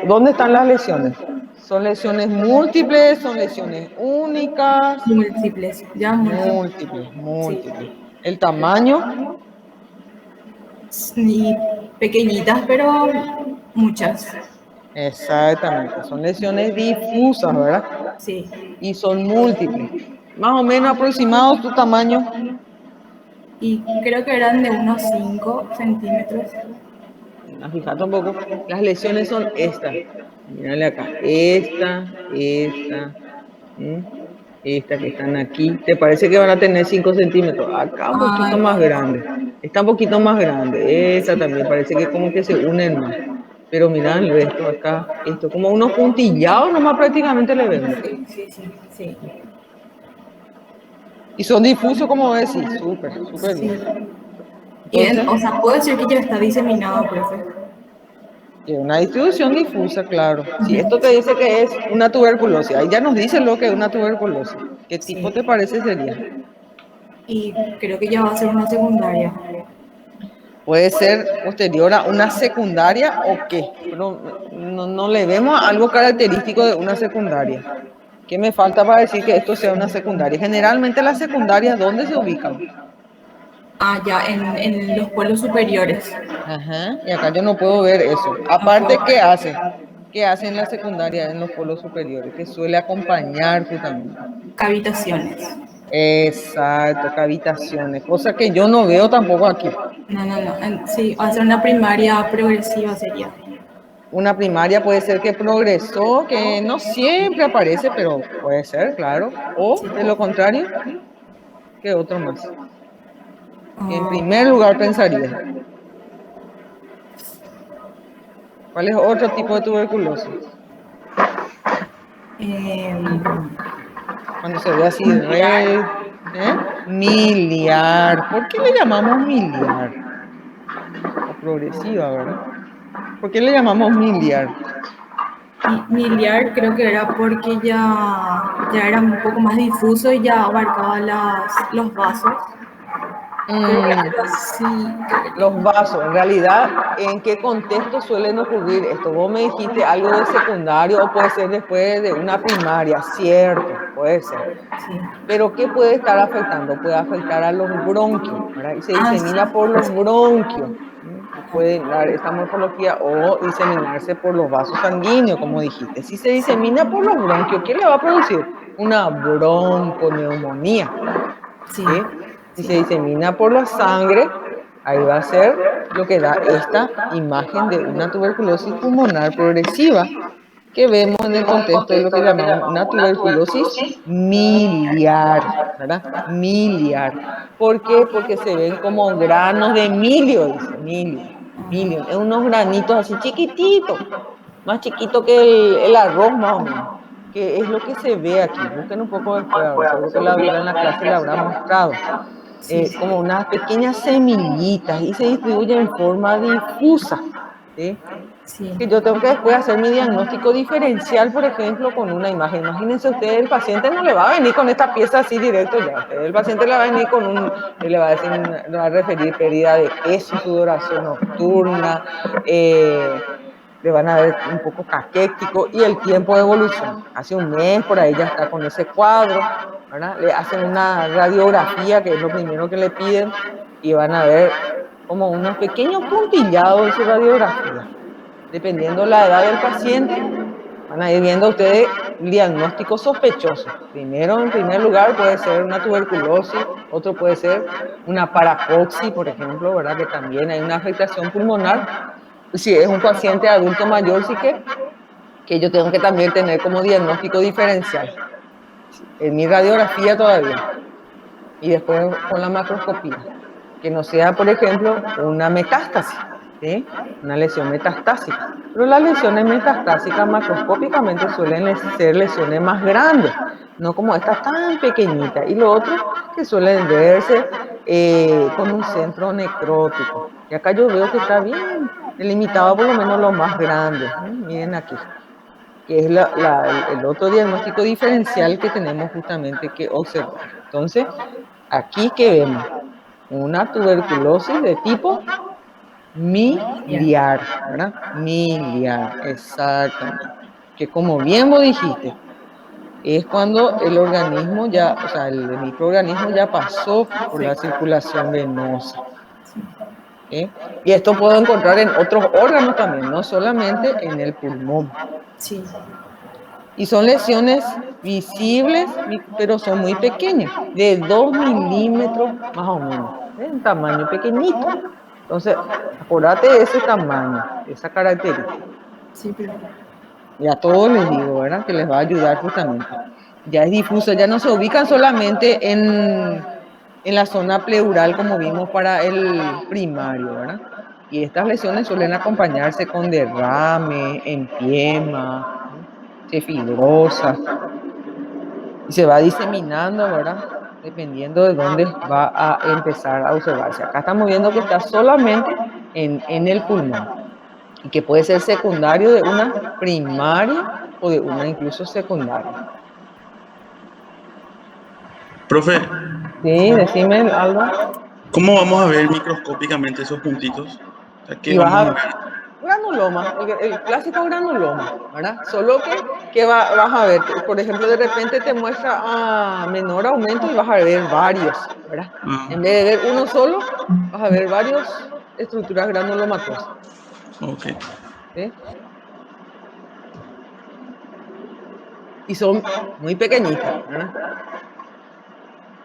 ¿Dónde están las lesiones? ¿Son lesiones múltiples? ¿Son lesiones únicas? Múltiples, ya múltiples. Múltiples, Sí. múltiples. ¿El tamaño? Y pequeñitas, pero muchas. Exactamente. Son lesiones difusas, ¿verdad? Sí. Y son múltiples. Más o menos aproximado tu tamaño. Y creo que eran de unos 5 centímetros. Fíjate un poco, las lesiones son estas. Mírale acá, esta, ¿m? Esta que están aquí. ¿Te parece que van a tener 5 centímetros? Acá un poquito más Ah, grande. Está un poquito más grande. Esta también parece que como que se unen más. Pero mira el resto acá, esto como unos puntillados nomás prácticamente le vemos. sí, sí, sí, sí. Y son difusos como decís, súper, súper Sí. bien. Y Entonces, o sea, puedo decir que ya está diseminado, profe. es una distribución difusa, claro. Si esto te dice que es una tuberculosis, ahí ya nos dice lo que es una tuberculosis. ¿Qué tipo Sí. te parece sería? Y creo que ya va a ser una secundaria. Puede ser posterior a una secundaria o qué, pero no le vemos algo característico de una secundaria. ¿Qué me falta para decir que esto sea una secundaria? Generalmente las secundarias, ¿dónde se ubican? Ah, ya, en los pueblos superiores. Ajá, y acá yo no puedo ver eso. No puedo Aparte, ¿qué ver. hace? ¿Qué hace en la secundaria en los polos superiores? Que suele acompañar justamente. Cavitaciones. Exacto, cavitaciones, cosa que yo no veo tampoco aquí. No. Sí, va a ser una primaria progresiva sería. Una primaria puede ser que progresó, que no siempre aparece, pero puede ser, claro. O Sí. de lo contrario, que otro más. En Ah, primer lugar pensaría, ¿cuál es otro tipo de tuberculosis? em, Cuando se ve así red, ¿eh? Miliar. ¿Por qué le llamamos miliar? O progresiva, ¿verdad? ¿Por qué le llamamos miliar? miliar creo que era porque ya era un poco más difuso y ya abarcaba los vasos. Creo que Mm, algo así, creo que los vasos, en realidad, ¿en qué contexto suelen ocurrir esto? Vos me dijiste algo de secundario o puede ser después de una primaria, cierto, puede ser. sí. Pero ¿qué puede estar afectando? Puede afectar a los bronquios, ¿verdad? Y se Ah, disemina por los sí. bronquios. Pueden dar esta morfología o diseminarse por los vasos sanguíneos, como dijiste. Si se disemina por los bronquios, ¿qué le va a producir? Una bronconeumonía. Sí, ¿Sí? Si sí. se disemina por la sangre, ahí va a ser lo que da esta imagen de una tuberculosis pulmonar progresiva que vemos en el contexto de lo que llamamos una tuberculosis miliar, ¿verdad? Miliar. ¿Por qué? Porque se ven como granos de milio, dice, milio. Milio, es unos granitos así chiquititos, más chiquito que el arroz más o menos, que es lo que se ve aquí. Busquen un poco después, a ver, seguro que la doctora en la clase le habrá mostrado. Sí, sí. Como unas pequeñas semillitas y se distribuye en forma difusa, ¿sí? Sí. Que yo tengo que después hacer mi diagnóstico diferencial, por ejemplo, con una imagen. Imagínense ustedes, el paciente no le va a venir con esta pieza así directo ya. El paciente le va a venir con le va a decir, le va a referir pérdida de peso, sudoración nocturna, le van a ver un poco caquético y el tiempo de evolución. Hace un mes por ahí ya está con ese cuadro, ¿verdad? Le hacen una radiografía, que es lo primero que le piden, y van a ver como unos pequeños puntillados en su radiografía. Dependiendo la edad del paciente, van a ir viendo ustedes un diagnóstico sospechoso. Primero, en primer lugar, puede ser una tuberculosis, otro puede ser una paracoxi, por ejemplo, ¿verdad? Que también hay una afectación pulmonar. Si es un paciente adulto mayor, sí que yo tengo que también tener como diagnóstico diferencial. En mi radiografía todavía. Y después con la macroscopía. Que no sea, por ejemplo, una metástasis, ¿sí? Una lesión metastásica. Pero las lesiones metastásicas macroscópicamente suelen ser lesiones más grandes, no como estas tan pequeñitas. Y lo otro, que suelen verse con un centro necrótico. Y acá yo veo que está bien delimitado, por lo menos lo más grande. Miren aquí, que es el otro diagnóstico diferencial que tenemos justamente que observar. Entonces, aquí que vemos una tuberculosis de tipo miliar, ¿verdad? Miliar, exactamente. Que como bien vos dijiste, es cuando el organismo ya, o sea, el microorganismo ya pasó por la circulación venosa. ¿Sí? Y esto puedo encontrar en otros órganos también, no solamente en el pulmón. Sí. Y son lesiones visibles, pero son muy pequeñas, de 2 milímetros más o menos, de un tamaño pequeñito. Entonces, acordate de ese tamaño, de esa característica. Sí, pero Y a todos les digo, ¿verdad? Que les va a ayudar justamente. Ya es difuso, ya no se ubican solamente en la zona pleural como vimos para el primario, ¿verdad? Y estas lesiones suelen acompañarse con derrame, empiema, fibrosa, y se va diseminando, ¿verdad? Dependiendo de dónde va a empezar a observarse. Acá estamos viendo que está solamente en el pulmón y que puede ser secundario de una primaria o de una incluso secundaria. Profe, Sí, decime, Aldo. ¿cómo vamos a ver microscópicamente esos puntitos? O sea, ¿qué Y vas vamos a a ver? granuloma, el clásico granuloma, ¿verdad? Solo que vas a ver, por ejemplo, de repente te muestra menor aumento y vas a ver varios, ¿verdad? Ah, En vez de ver uno solo, vas a ver varios estructuras granulomatosas, ok. ¿sí? Y son muy pequeñitas, ¿verdad?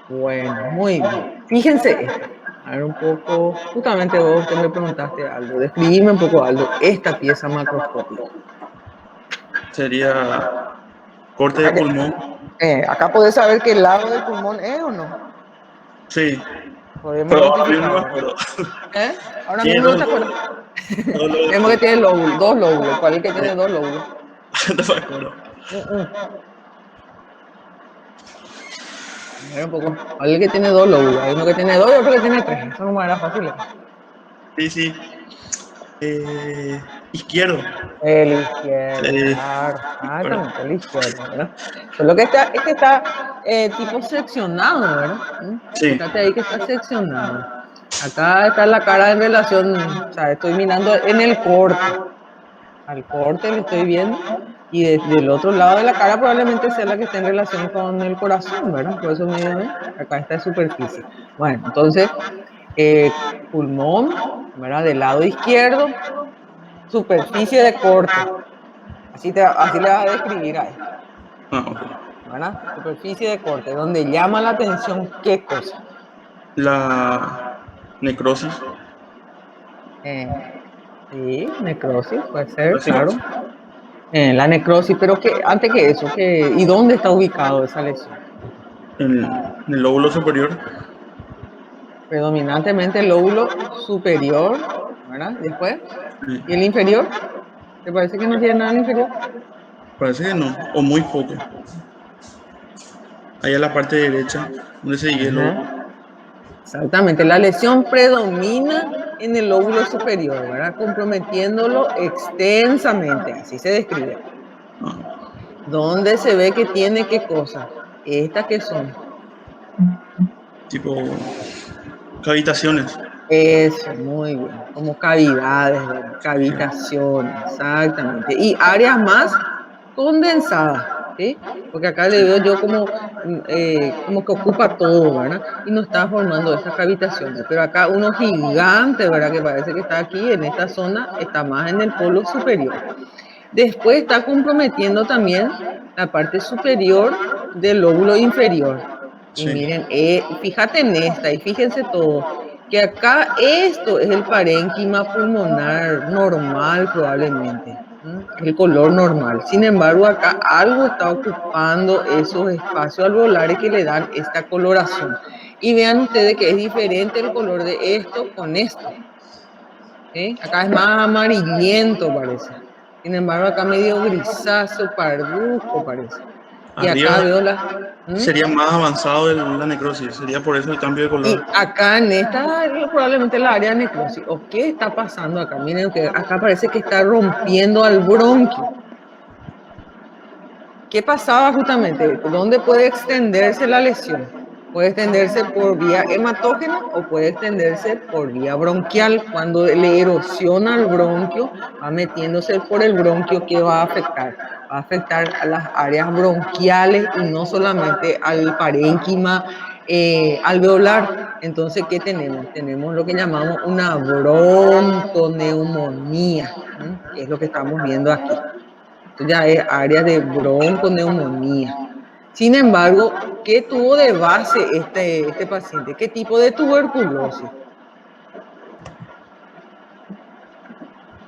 Bueno, muy bien. Fíjense esto. A ver un poco, justamente vos que me preguntaste algo, describime un poco algo, esta pieza macroscópica. Sería corte de Acá, pulmón. acá podés saber qué lado del pulmón es o no. Sí, Podemos pero ahora mismo no me identificar, ¿verdad? acuerdo. Ahora Tiene mismo no dos, te acuerdas. dos Vemos que lóbulos. tiene lóbulos, dos lóbulos. ¿Cuál es el que Sí, tiene dos lóbulos? no me acuerdo. Mm, mm. A ver un poco. ¿Cuál es el que tiene dos lóbulos? Hay uno que tiene dos y otro que tiene tres. Eso no era fácil. Sí, sí. Izquierdo. El izquierdo, Sí, claro, ¿verdad? exactamente, el izquierdo, ¿verdad? Solo que este está tipo seccionado, ¿verdad? Sí. Fíjate ahí que está seccionado. Acá está la cara en relación, o sea, estoy mirando en el corte. Al corte le estoy viendo. Y del otro lado de la cara probablemente sea la que esté en relación con el corazón, ¿verdad? Por eso me dio, acá está superficie. Bueno, entonces, pulmón, ¿verdad? Del lado izquierdo, superficie de corte. Así le vas a describir a esto, Ah, ok. ¿verdad? Superficie de corte, donde llama la atención qué cosa. La necrosis. Eh, sí, necrosis, puede ser, Necrosis. claro. La necrosis, pero que antes que eso, ¿y dónde está ubicado esa lesión? En el lóbulo superior. Predominantemente el lóbulo superior, ¿verdad? Después, Sí. ¿y el inferior? ¿Te parece que no tiene nada el inferior? Parece que no, o muy poco. Ahí a la parte derecha, donde se sigue el lóbulo. Ajá. Exactamente, la lesión predomina en el lóbulo superior, ¿verdad? Comprometiéndolo extensamente, así se describe. Ah, ¿Dónde se ve que tiene qué cosa? Estas que son. tipo cavitaciones. Eso, muy bien. Como cavidades, ¿verdad? Sí. Cavitaciones, exactamente. Y áreas más condensadas, ¿sí? Porque acá le veo yo como que ocupa todo, ¿verdad? Y no está formando esas cavitaciones. Pero acá uno gigante, ¿verdad? Que parece que está aquí en esta zona, está más en el polo superior. Después está comprometiendo también la parte superior del lóbulo inferior. Y Sí. miren, fíjate en esta y fíjense todo, que acá esto es el parénquima pulmonar normal probablemente, el color normal. Sin embargo, acá algo está ocupando esos espacios alveolares que le dan esta coloración. Y vean ustedes que es diferente el color de esto con esto. ¿Sí? Acá es más amarillento parece. Sin embargo, acá medio grisáceo, parduzco parece. Y acá Arriba veo ¿Mm? sería más avanzado la necrosis. Sería por eso el cambio de color. Y acá en esta probablemente la área de necrosis. ¿O qué está pasando acá? Miren que acá parece que está rompiendo al bronquio. ¿Qué pasaba justamente? ¿Dónde puede extenderse la lesión? Puede extenderse por vía hematógena o puede extenderse por vía bronquial. Cuando le erosiona el bronquio, va metiéndose por el bronquio, ¿qué va a afectar? Va a afectar a las áreas bronquiales y no solamente al parénquima alveolar. Entonces, ¿qué tenemos? Tenemos lo que llamamos una bronconeumonía, que es lo que estamos viendo aquí. Esto ya es área de bronconeumonía. Sin embargo, ¿qué tuvo de base este paciente? ¿Qué tipo de tuberculosis?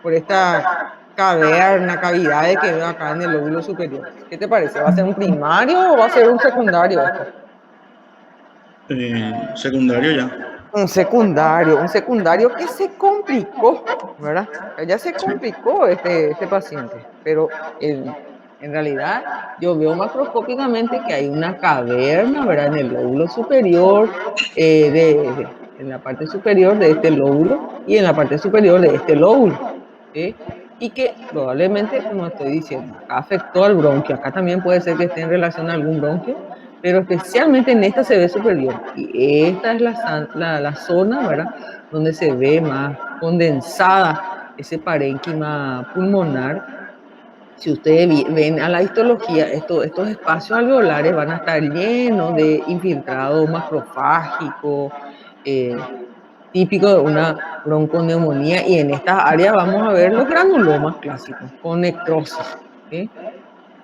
Por esta caverna, cavidades que veo acá en el lóbulo superior. ¿Qué te parece? ¿Va a ser un primario o va a ser un secundario esto? Secundario ya. Un secundario que se complicó, ¿verdad? Ya se Sí. complicó este paciente, pero en realidad yo veo macroscópicamente que hay una caverna, ¿verdad? En el lóbulo superior, en la parte superior de este lóbulo y en la parte superior de este lóbulo, ¿sí? Y que probablemente, como estoy diciendo, acá afectó al bronquio, acá también puede ser que esté en relación a algún bronquio, pero especialmente en esta se ve súper bien. Y esta es la zona, ¿verdad? Donde se ve más condensada ese parénquima pulmonar. Si ustedes ven a la histología, estos espacios alveolares van a estar llenos de infiltrado macrofágico, eh, típico de una bronconeumonía, y en estas áreas vamos a ver los granulomas clásicos con necrosis, ¿sí?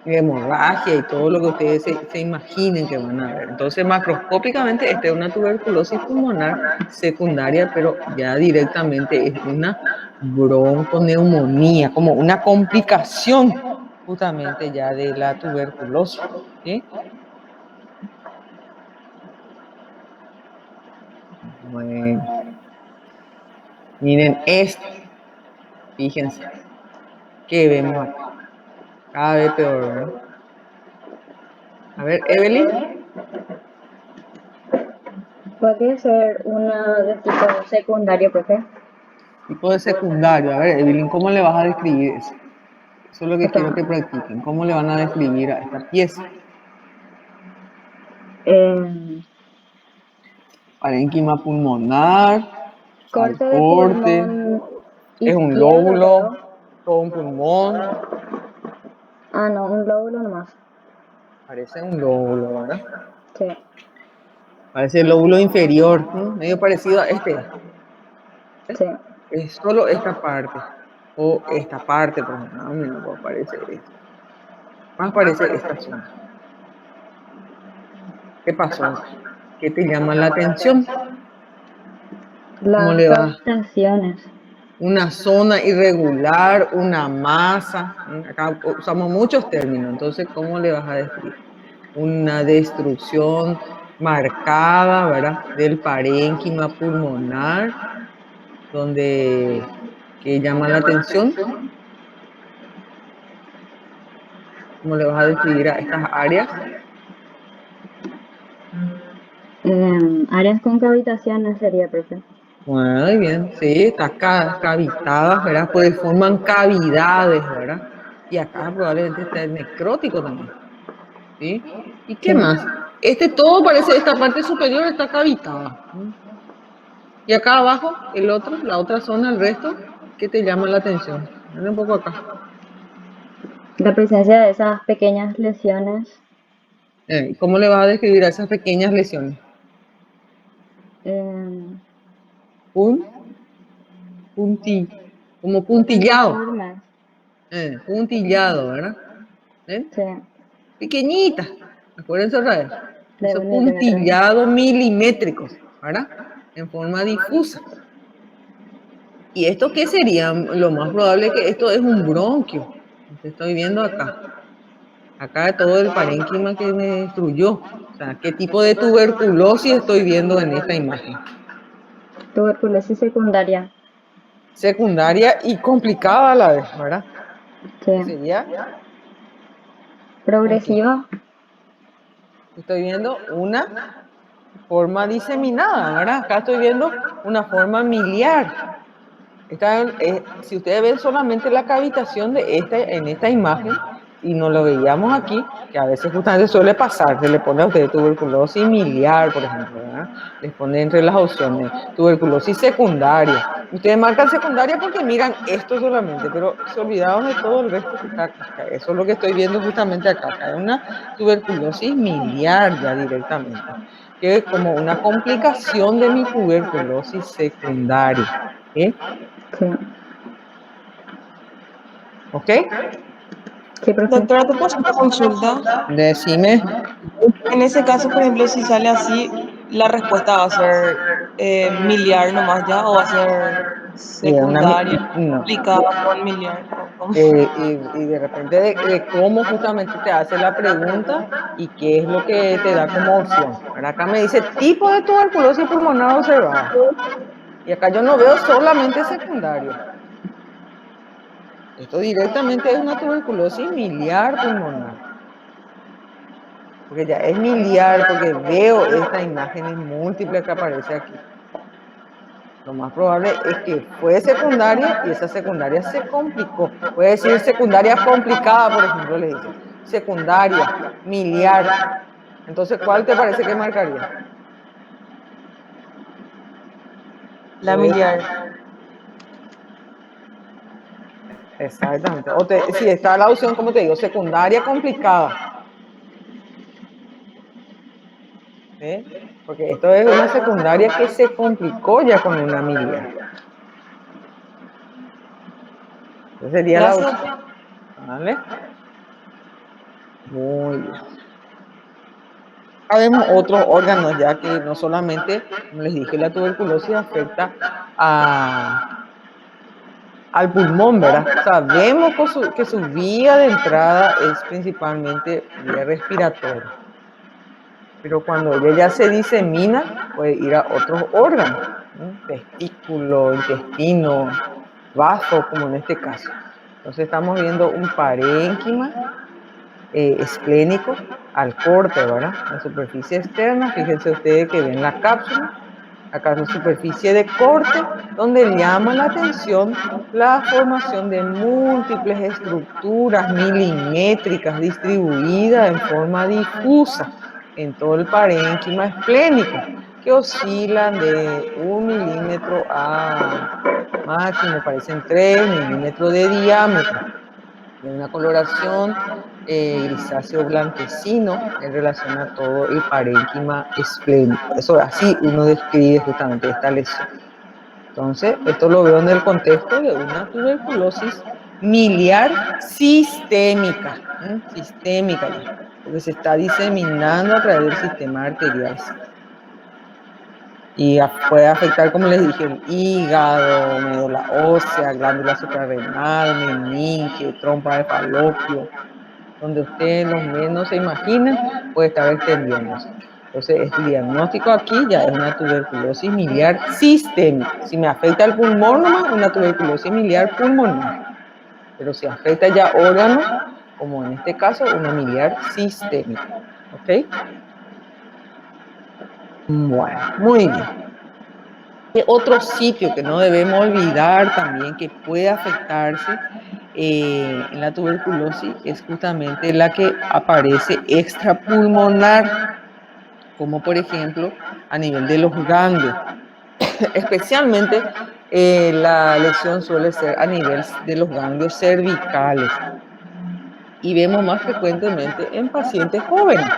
y hemorragia y todo lo que ustedes se imaginen que van a ver. Entonces, macroscópicamente, esta es una tuberculosis pulmonar secundaria, pero ya directamente es una bronconeumonía, como una complicación justamente ya de la tuberculosis. ¿Sí? Bueno, miren esto, fíjense, ¿qué vemos acá? Cada vez peor, ¿verdad? A ver, Evelyn. Puede ser una de tipo secundario, profe. Tipo de secundario. A ver, Evelyn, ¿cómo le vas a describir eso? Eso es lo que Está. quiero que practiquen. ¿Cómo le van a describir a esta pieza? Parénquima pulmonar, al Corte de corte, pulmón es un izquierdo, lóbulo, creo. todo un pulmón, Ah, no, un lóbulo nomás. parece un lóbulo, ¿verdad? Sí, Parece el lóbulo inferior, ¿no? Medio parecido a este. sí. Es solo esta parte, o esta parte, por ejemplo. A mí no me parece esto. Más parece esta zona. ¿Qué pasó acá? ¿Qué te llama la atención? ¿Cómo Las le va? cavitaciones. Una zona irregular, una masa. Acá usamos muchos términos, entonces, ¿cómo le vas a describir? Una destrucción marcada, ¿verdad? Del parénquima pulmonar, donde, que llama la atención. ¿Cómo le vas a describir a estas áreas? Áreas con cavitaciones sería, profe. Muy bien, sí, está cavitadas, ¿verdad? Pues forman cavidades, ¿verdad? Y acá probablemente está el necrótico también, ¿sí? ¿Y qué Sí. más? Este todo parece, esta parte superior está cavitada. Y acá abajo, el otro, la otra zona, el resto, ¿qué te llama la atención? Ven un poco acá. La presencia de esas pequeñas lesiones. ¿Cómo le vas a describir a esas pequeñas lesiones? eh, Un como puntillado. Uniformes. Puntillado, ¿verdad? ¿Ven? Sí, Pequeñitas. Acuérdense otra vez. de Esos un milímetro. puntillados milimétricos, ¿verdad? En forma difusa. ¿Y esto qué sería? Lo más probable es que esto es un bronquio. Te estoy viendo acá. Acá todo el parénquima que me destruyó. O sea, ¿qué tipo de tuberculosis estoy viendo en esta imagen? Tuberculosis secundaria. Secundaria y complicada a la vez, ¿verdad? ¿Qué Sí. sería? ¿Con qué? Progresiva. Estoy viendo una forma diseminada, ¿verdad? Acá estoy viendo una forma miliar. Si ustedes ven solamente la cavitación de en esta imagen, y no lo veíamos aquí, que a veces justamente suele pasar, se le pone a ustedes tuberculosis miliar, por ejemplo, ¿verdad? Les pone entre las opciones tuberculosis secundaria. Ustedes marcan secundaria porque miran esto solamente, pero se olvidaron de todo el resto que está acá. Eso es lo que estoy viendo justamente acá. Acá hay una tuberculosis miliar ya directamente, que es como una complicación de mi tuberculosis secundaria. ¿Sí? Sí. ¿Ok? Sí, profe. Doctora, ¿te puedo hacer una consulta? Decime. En ese caso, por ejemplo, si sale así, la respuesta va a ser miliar nomás ya, o va a ser Y es secundaria, no. complicada con miliar, o cómo. Y de repente de cómo justamente te hace la pregunta y qué es lo que te da como opción. Ahora acá me dice tipo de tuberculosis pulmonar observada. Y acá yo no veo solamente secundaria. Esto directamente es una tuberculosis miliar pulmonar. Porque ya es miliar, porque veo esta imagen múltiple que aparece aquí. Lo más probable es que fue secundaria y esa secundaria se complicó. Puede decir secundaria complicada, por ejemplo, le dice. Secundaria, miliar. Entonces, ¿cuál te parece que marcaría? La miliar. Exactamente. Si está la opción, como te digo, secundaria complicada. ¿Sí? Porque esto es una secundaria que se complicó ya con una miliar. Esa sería la Gracias. opción. ¿Vale? Muy bien. Sabemos otros órganos ya que no solamente, como les dije, la tuberculosis afecta al pulmón, ¿verdad? Sabemos que su vía de entrada es principalmente vía respiratoria, pero cuando ella ya se disemina, puede ir a otros órganos, ¿no? Testículo, intestino, vaso, como en este caso. Entonces estamos viendo un parénquima esplénico al corte, ¿verdad? La superficie externa, fíjense ustedes que ven la cápsula. Acá es la superficie de corte, donde llama la atención la formación de múltiples estructuras milimétricas distribuidas en forma difusa en todo el parénquima esplénico, que oscilan de 1 milímetro a máximo, parecen 3 milímetros de diámetro, de una coloración grisáceo blanquecino en relación a todo el parénquima esplénico. Eso así uno describe justamente esta lesión. Entonces, esto lo veo en el contexto de una tuberculosis miliar sistémica, sistémica ya, porque se está diseminando a través del sistema arterial. Y puede afectar, como les dije, el hígado, médula ósea, glándula suprarrenal, meninge, trompa de falopio, donde ustedes lo menos se imaginan, puede estar extendiéndose. Entonces, el diagnóstico aquí ya es una tuberculosis miliar sistémica. Si me afecta el pulmón, nomás una tuberculosis miliar pulmonar. Pero si afecta ya órganos, como en este caso, una miliar sistémica. ¿Ok? Bueno, muy bien. Otro sitio que no debemos olvidar también que puede afectarse en la tuberculosis es justamente la que aparece extrapulmonar, como por ejemplo a nivel de los ganglios. Especialmente la lesión suele ser a nivel de los ganglios cervicales y vemos más frecuentemente en pacientes jóvenes,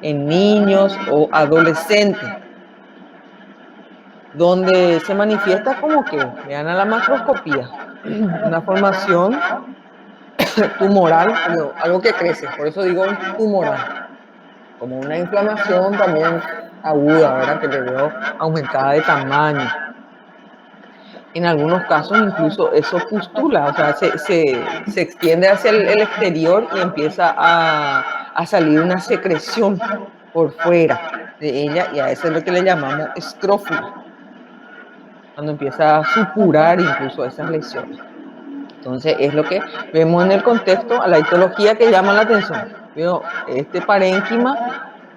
en niños o adolescentes, donde se manifiesta como que, vean a la macroscopía, una formación tumoral, pero algo que crece, por eso digo tumoral, como una inflamación también aguda, ¿verdad? Que le veo aumentada de tamaño. En algunos casos incluso eso pustula, o sea, se extiende hacia el exterior y empieza a salir una secreción por fuera de ella, y a eso es lo que le llamamos escrófula, cuando empieza a supurar incluso esas lesiones. Entonces es lo que vemos en el contexto a la histología que llama la atención. Veo este parénquima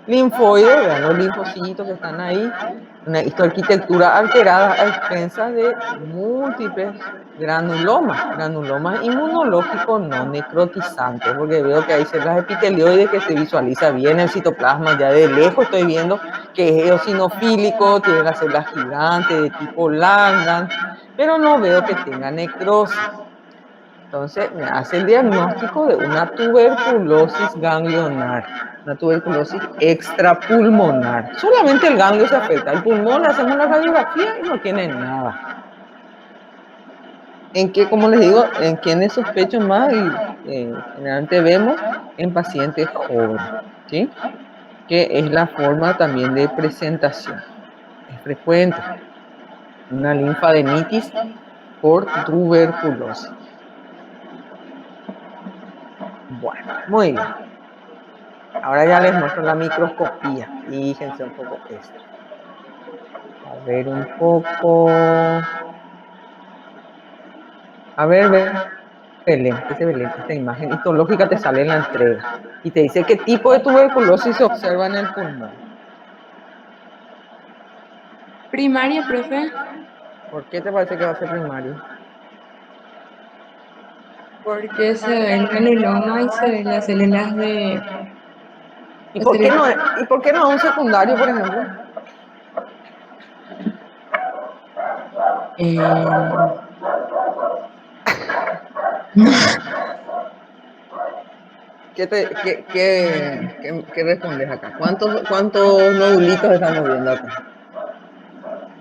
linfoide, vean los linfocitos que están ahí, una histoarquitectura alterada a expensas de múltiples granulomas inmunológicos no necrotizantes, porque veo que hay células epitelioides que se visualiza bien el citoplasma, ya de lejos estoy viendo que es eosinofílico, tiene las células gigantes de tipo Langhans, pero no veo que tenga necrosis. Entonces me hace el diagnóstico de una tuberculosis ganglionar, una tuberculosis extrapulmonar. Solamente el ganglio se afecta, el pulmón le hacemos la radiografía y no tiene nada. En que, como les digo, en quienes sospecho más y generalmente vemos en pacientes jóvenes, ¿sí? Que es la forma también de presentación. Es frecuente una linfadenitis por tuberculosis. Bueno, muy bien. Ahora ya les muestro la microscopía. Fíjense un poco esto. A ver un poco. A ver, Belén, esta imagen histológica te sale en la entrega. Y te dice qué tipo de tuberculosis se observa en el pulmón. Primaria, profe. ¿Por qué te parece que va a ser primario? Porque se ve el granuloma y se ven las células de... ¿Y por qué no es un secundario, por ejemplo? ¿Qué respondes acá? ¿Cuántos nodulitos estamos viendo acá?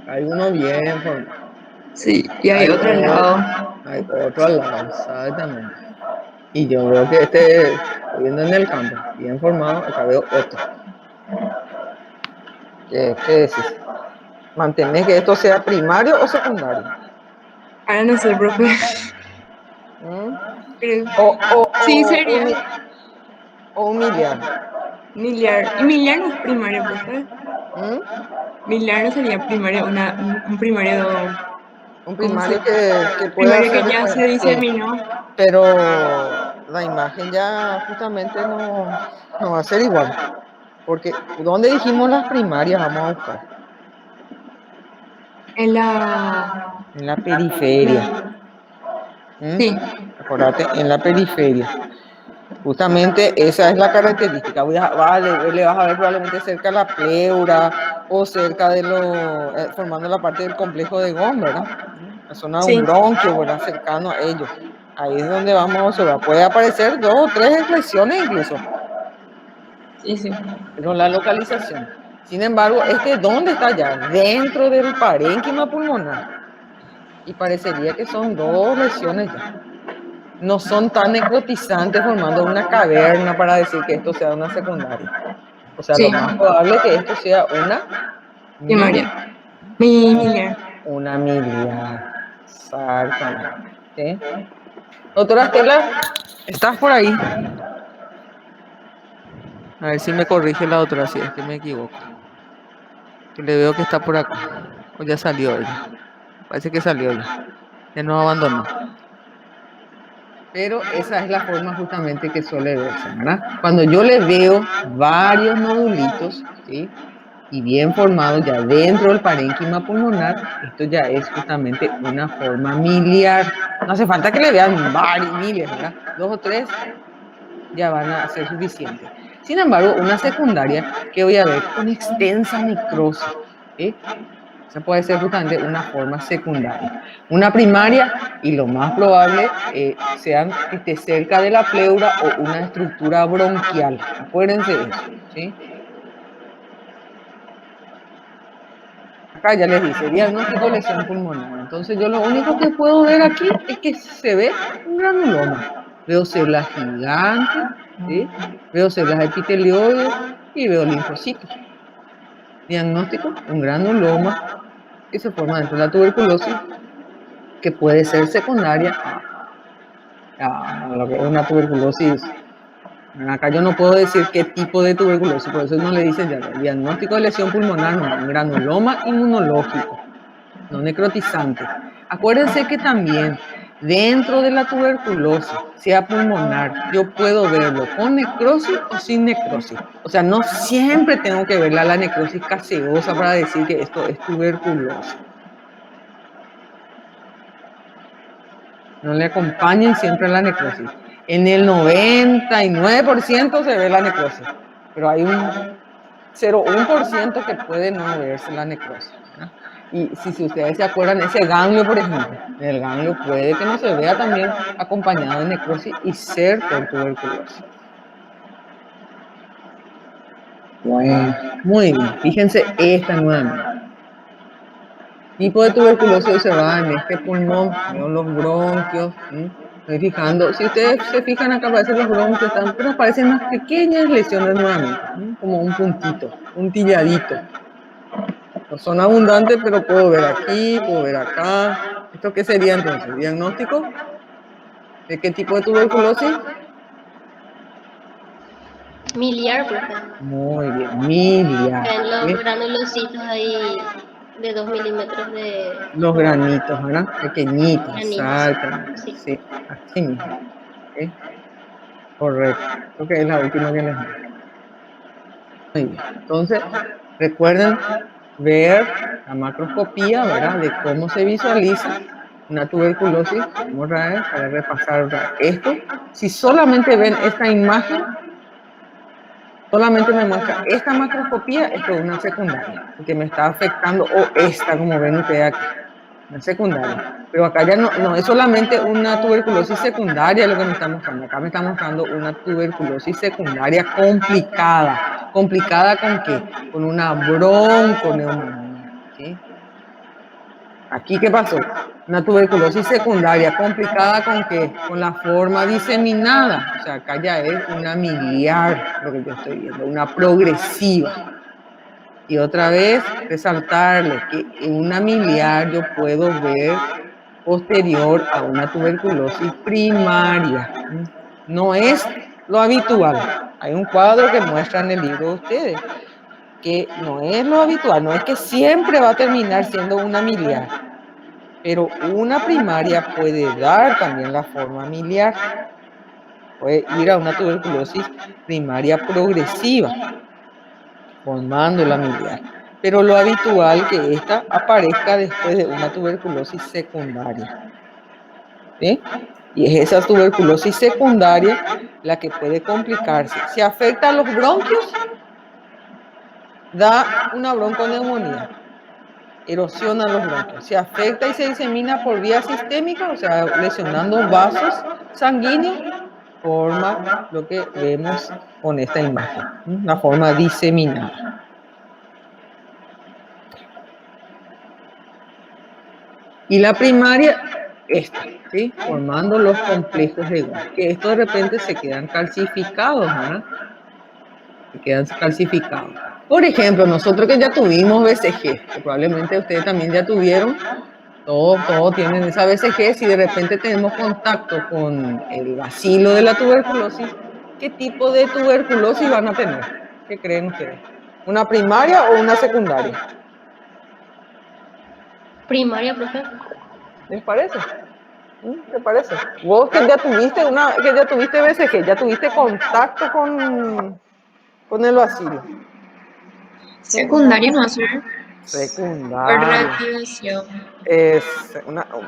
Hay uno bien formado. Sí, y hay otro al lado. Hay otro al lado, exactamente. Y yo veo que estoy viendo en el campo, bien formado, acá veo otro. ¿Qué decís? ¿Mantenés que esto sea primario o secundario? Ahora no sé, profe. ¿Mm? Creo. O, Sí, o, sería o humillar. miliar. Y miliar no es primario, profe. ¿Mm? Miliar no sería primario, un primario, Un ¿cómo se primario dice? que puede Primario que hacer ya después, se sí, diseminó. pero la imagen ya justamente no va a ser igual. Porque, ¿dónde dijimos las primarias vamos a buscar? En la... En la periferia. ¿Mm? Sí, Acordate, en la periferia. Justamente esa es la característica. Le vas a ver probablemente cerca de la pleura o cerca de formando la parte del complejo de Gom, ¿verdad? La zona de un sí, bronquio, ¿verdad? Cercano a ellos. Ahí es donde vamos a observar. Puede aparecer 2 o 3 lesiones incluso, sí, sí. pero la localización. Sin embargo, ¿dónde está ya? Dentro del parénquima pulmonar. Y parecería que son 2 lesiones ya. No son tan necrotizantes formando una caverna para decir que esto sea una secundaria. O sea, lo Sí, más probable es que esto sea una primaria. mili, Miliar. una miliar. Exactamente. ¿Sí? Doctora Estela, ¿estás por ahí? A ver si me corrige la doctora si es que me equivoco. Que le veo que está por acá. O ya salió ella. Parece que salió ya. Ya nos abandonó. Pero esa es la forma justamente que suele verse, ¿verdad? Cuando yo le veo varios nodulitos, ¿sí? Y bien formados ya dentro del parénquima pulmonar, esto ya es justamente una forma miliar. No hace falta que le vean varios, miles, ¿verdad? 2 o 3 ya van a ser suficientes. Sin embargo, una secundaria que voy a ver con extensa necrosis, ¿sí? Esa puede ser justamente una forma secundaria. Una primaria, y lo más probable sean que esté cerca de la pleura o una estructura bronquial. Acuérdense de eso, ¿sí? Acá ya les dice diagnóstico lesión pulmonar. Entonces yo lo único que puedo ver aquí es que se ve un granuloma. Veo células gigantes, ¿sí? Veo células epitelioides y veo linfocitos. Diagnóstico, un granuloma que se forma dentro de la tuberculosis, que puede ser secundaria a lo que es una tuberculosis. Acá yo no puedo decir qué tipo de tuberculosis, por eso no le dicen ya diagnóstico de lesión pulmonar, no, un granuloma inmunológico, no necrotizante. Acuérdense que también dentro de la tuberculosis, sea pulmonar, yo puedo verlo con necrosis o sin necrosis. O sea, no siempre tengo que verla la necrosis caseosa para decir que esto es tuberculosis. No le acompañen siempre a la necrosis. En el 99% se ve la necrosis, pero hay un 0,1% que puede no verse la necrosis, ¿verdad? Y si ustedes se acuerdan, ese ganglio, por ejemplo, en el ganglio puede que no se vea también acompañado de necrosis y ser por tuberculosis. Bueno, muy bien. Fíjense esta nuevamente. Tipo de tuberculosis observada en este pulmón, veo los bronquios, estoy fijando, si ustedes se fijan acá aparecen los bronquios, pero aparecen unas pequeñas lesiones nuevamente, como un puntito, puntilladito. No son abundantes, pero puedo ver aquí, puedo ver acá. ¿Esto qué sería entonces? ¿Diagnóstico? ¿De qué tipo de tuberculosis? Miliar, profe. Muy bien, miliar. En los ¿Sí? granulocitos ahí de 2 milímetros de Los granitos, ¿verdad? Pequeñitos, granitos. exactamente. Sí. Sí, así mismo. ¿Sí? Correcto. Creo que es la última que les doy. Muy bien. Entonces, recuerden ver la macroscopía, ¿verdad? De cómo se visualiza una tuberculosis. Vamos a ver, para repasar esto. Si solamente ven esta imagen, solamente me muestra esta macroscopía, esto es una secundaria, porque me está afectando, o esta, como ven ustedes aquí, una secundaria. Pero acá ya no es solamente una tuberculosis secundaria lo que me está mostrando, acá me está mostrando una tuberculosis secundaria complicada. ¿Complicada con qué? Con una bronconeumonía, ¿sí? Aquí, ¿qué pasó? Una tuberculosis secundaria complicada ¿con qué? Con la forma diseminada. O sea, acá ya es una miliar lo que yo estoy viendo, una progresiva. Y otra vez, resaltarle que en una miliar yo puedo ver posterior a una tuberculosis primaria. No es lo habitual. Hay un cuadro que muestra en el libro de ustedes que no es lo habitual, no es que siempre va a terminar siendo una miliar, pero una primaria puede dar también la forma miliar, puede ir a una tuberculosis primaria progresiva, formando la miliar. Pero lo habitual es que esta aparezca después de una tuberculosis secundaria. ¿Sí? Y es esa tuberculosis secundaria la que puede complicarse. Si afecta a los bronquios, da una bronconeumonía, erosiona los bronquios. Si afecta y se disemina por vía sistémica, o sea, lesionando vasos sanguíneos, forma lo que vemos con esta imagen, una forma diseminada. Y la primaria, esta, ¿sí? Formando los complejos de Gauss, que esto de repente se quedan calcificados, ¿verdad? Se quedan calcificados. Por ejemplo, nosotros que ya tuvimos BCG, que probablemente ustedes también ya tuvieron, todos tienen esa BCG, si de repente tenemos contacto con el bacilo de la tuberculosis, ¿qué tipo de tuberculosis van a tener? ¿Qué creen ustedes? ¿Una primaria o una secundaria? Primaria, profe. ¿Les parece? ¿Te parece? Vos que ya tuviste BCG, ya tuviste contacto con el bacilo. Secundaria no va a ser por Secundaria. reactivación. Es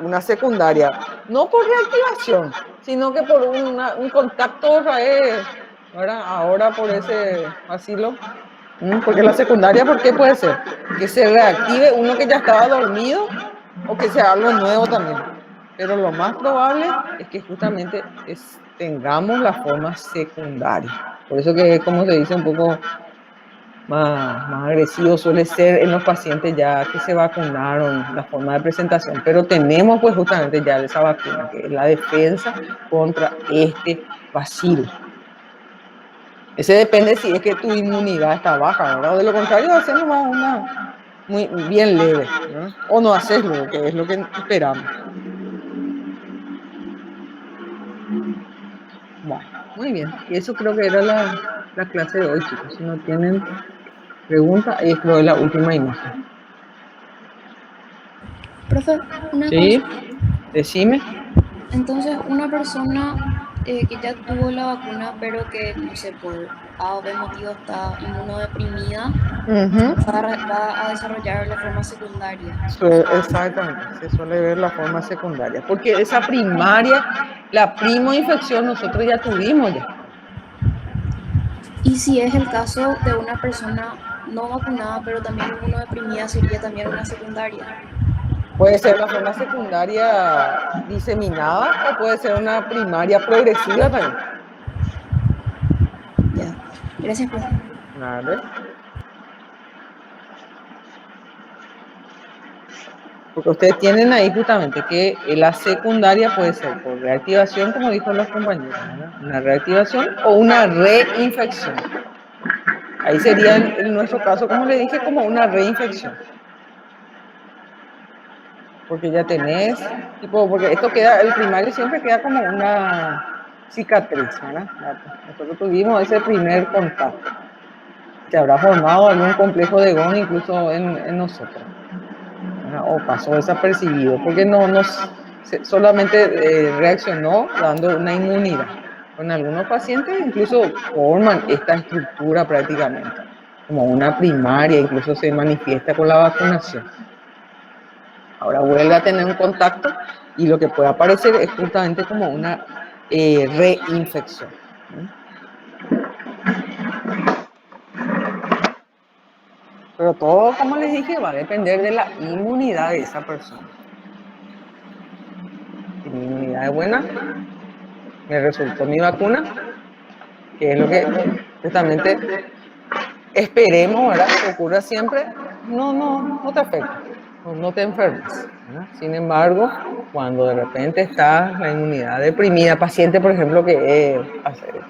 una secundaria. No por reactivación, sino que por un contacto ¿verdad? Ahora por ese bacilo. Porque la secundaria, ¿por qué puede ser? Que se reactive uno que ya estaba dormido o que sea algo nuevo también. Pero lo más probable es que justamente tengamos la forma secundaria. Por eso que, como se dice, un poco más agresivo suele ser en los pacientes ya que se vacunaron, la forma de presentación. Pero tenemos pues justamente ya esa vacuna, que es la defensa contra este bacilo. Ese depende si es que tu inmunidad está baja, ¿verdad? De lo contrario, hacer nomás una muy bien leve, ¿no? O no hacerlo, que es lo que esperamos. Bueno, muy bien. Y eso creo que era la clase de hoy, chicos. Si no tienen preguntas, ahí creo que es la última imagen. Profe, una Sí, consulta. decime. Entonces, una persona que ya tuvo la vacuna, pero que, no sé, por A o B motivo está inmunodeprimida, va a desarrollar la forma secundaria. Exactamente, se suele ver la forma secundaria. Porque esa primaria, la primoinfección, nosotros ya tuvimos ya. Y si es el caso de una persona no vacunada, pero también inmunodeprimida, sería también una secundaria. Puede ser una forma secundaria diseminada o puede ser una primaria progresiva también. Ya, gracias, profe. Vale. Porque ustedes tienen ahí justamente que la secundaria puede ser por reactivación, como dijo los compañeros, ¿verdad? Una reactivación o una reinfección. Ahí sería en nuestro caso, como le dije, como una reinfección. Porque ya tenés, porque esto queda, el primario siempre queda como una cicatriz, ¿verdad? Nosotros tuvimos ese primer contacto. Se habrá formado algún complejo de Gauss incluso en nosotros, ¿verdad? O pasó desapercibido, porque solamente reaccionó dando una inmunidad. Con algunos pacientes incluso forman esta estructura prácticamente, como una primaria, incluso se manifiesta con la vacunación. Ahora vuelve a tener un contacto y lo que puede aparecer es justamente como una reinfección. Pero todo, como les dije, va a depender de la inmunidad de esa persona. Si mi inmunidad es buena, me resultó mi vacuna, que es lo que justamente esperemos, ¿verdad? Que ocurra siempre, no te afecta. no te enfermas, ¿verdad? Sin embargo, cuando de repente está la inmunidad deprimida, paciente, por ejemplo, que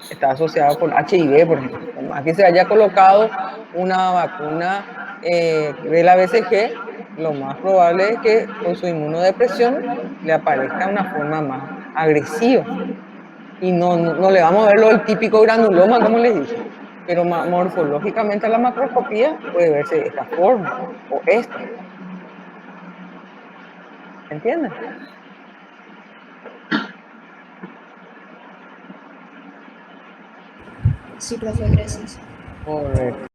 está asociado con HIV, por ejemplo, por más que se haya colocado una vacuna de la BCG, lo más probable es que con su inmunodepresión le aparezca una forma más agresiva. Y no le vamos a ver el típico granuloma, como les dije, pero morfológicamente a la macroscopía puede verse de esta forma o esta. ¿Entiendes? Sí, profe, gracias. Correcto.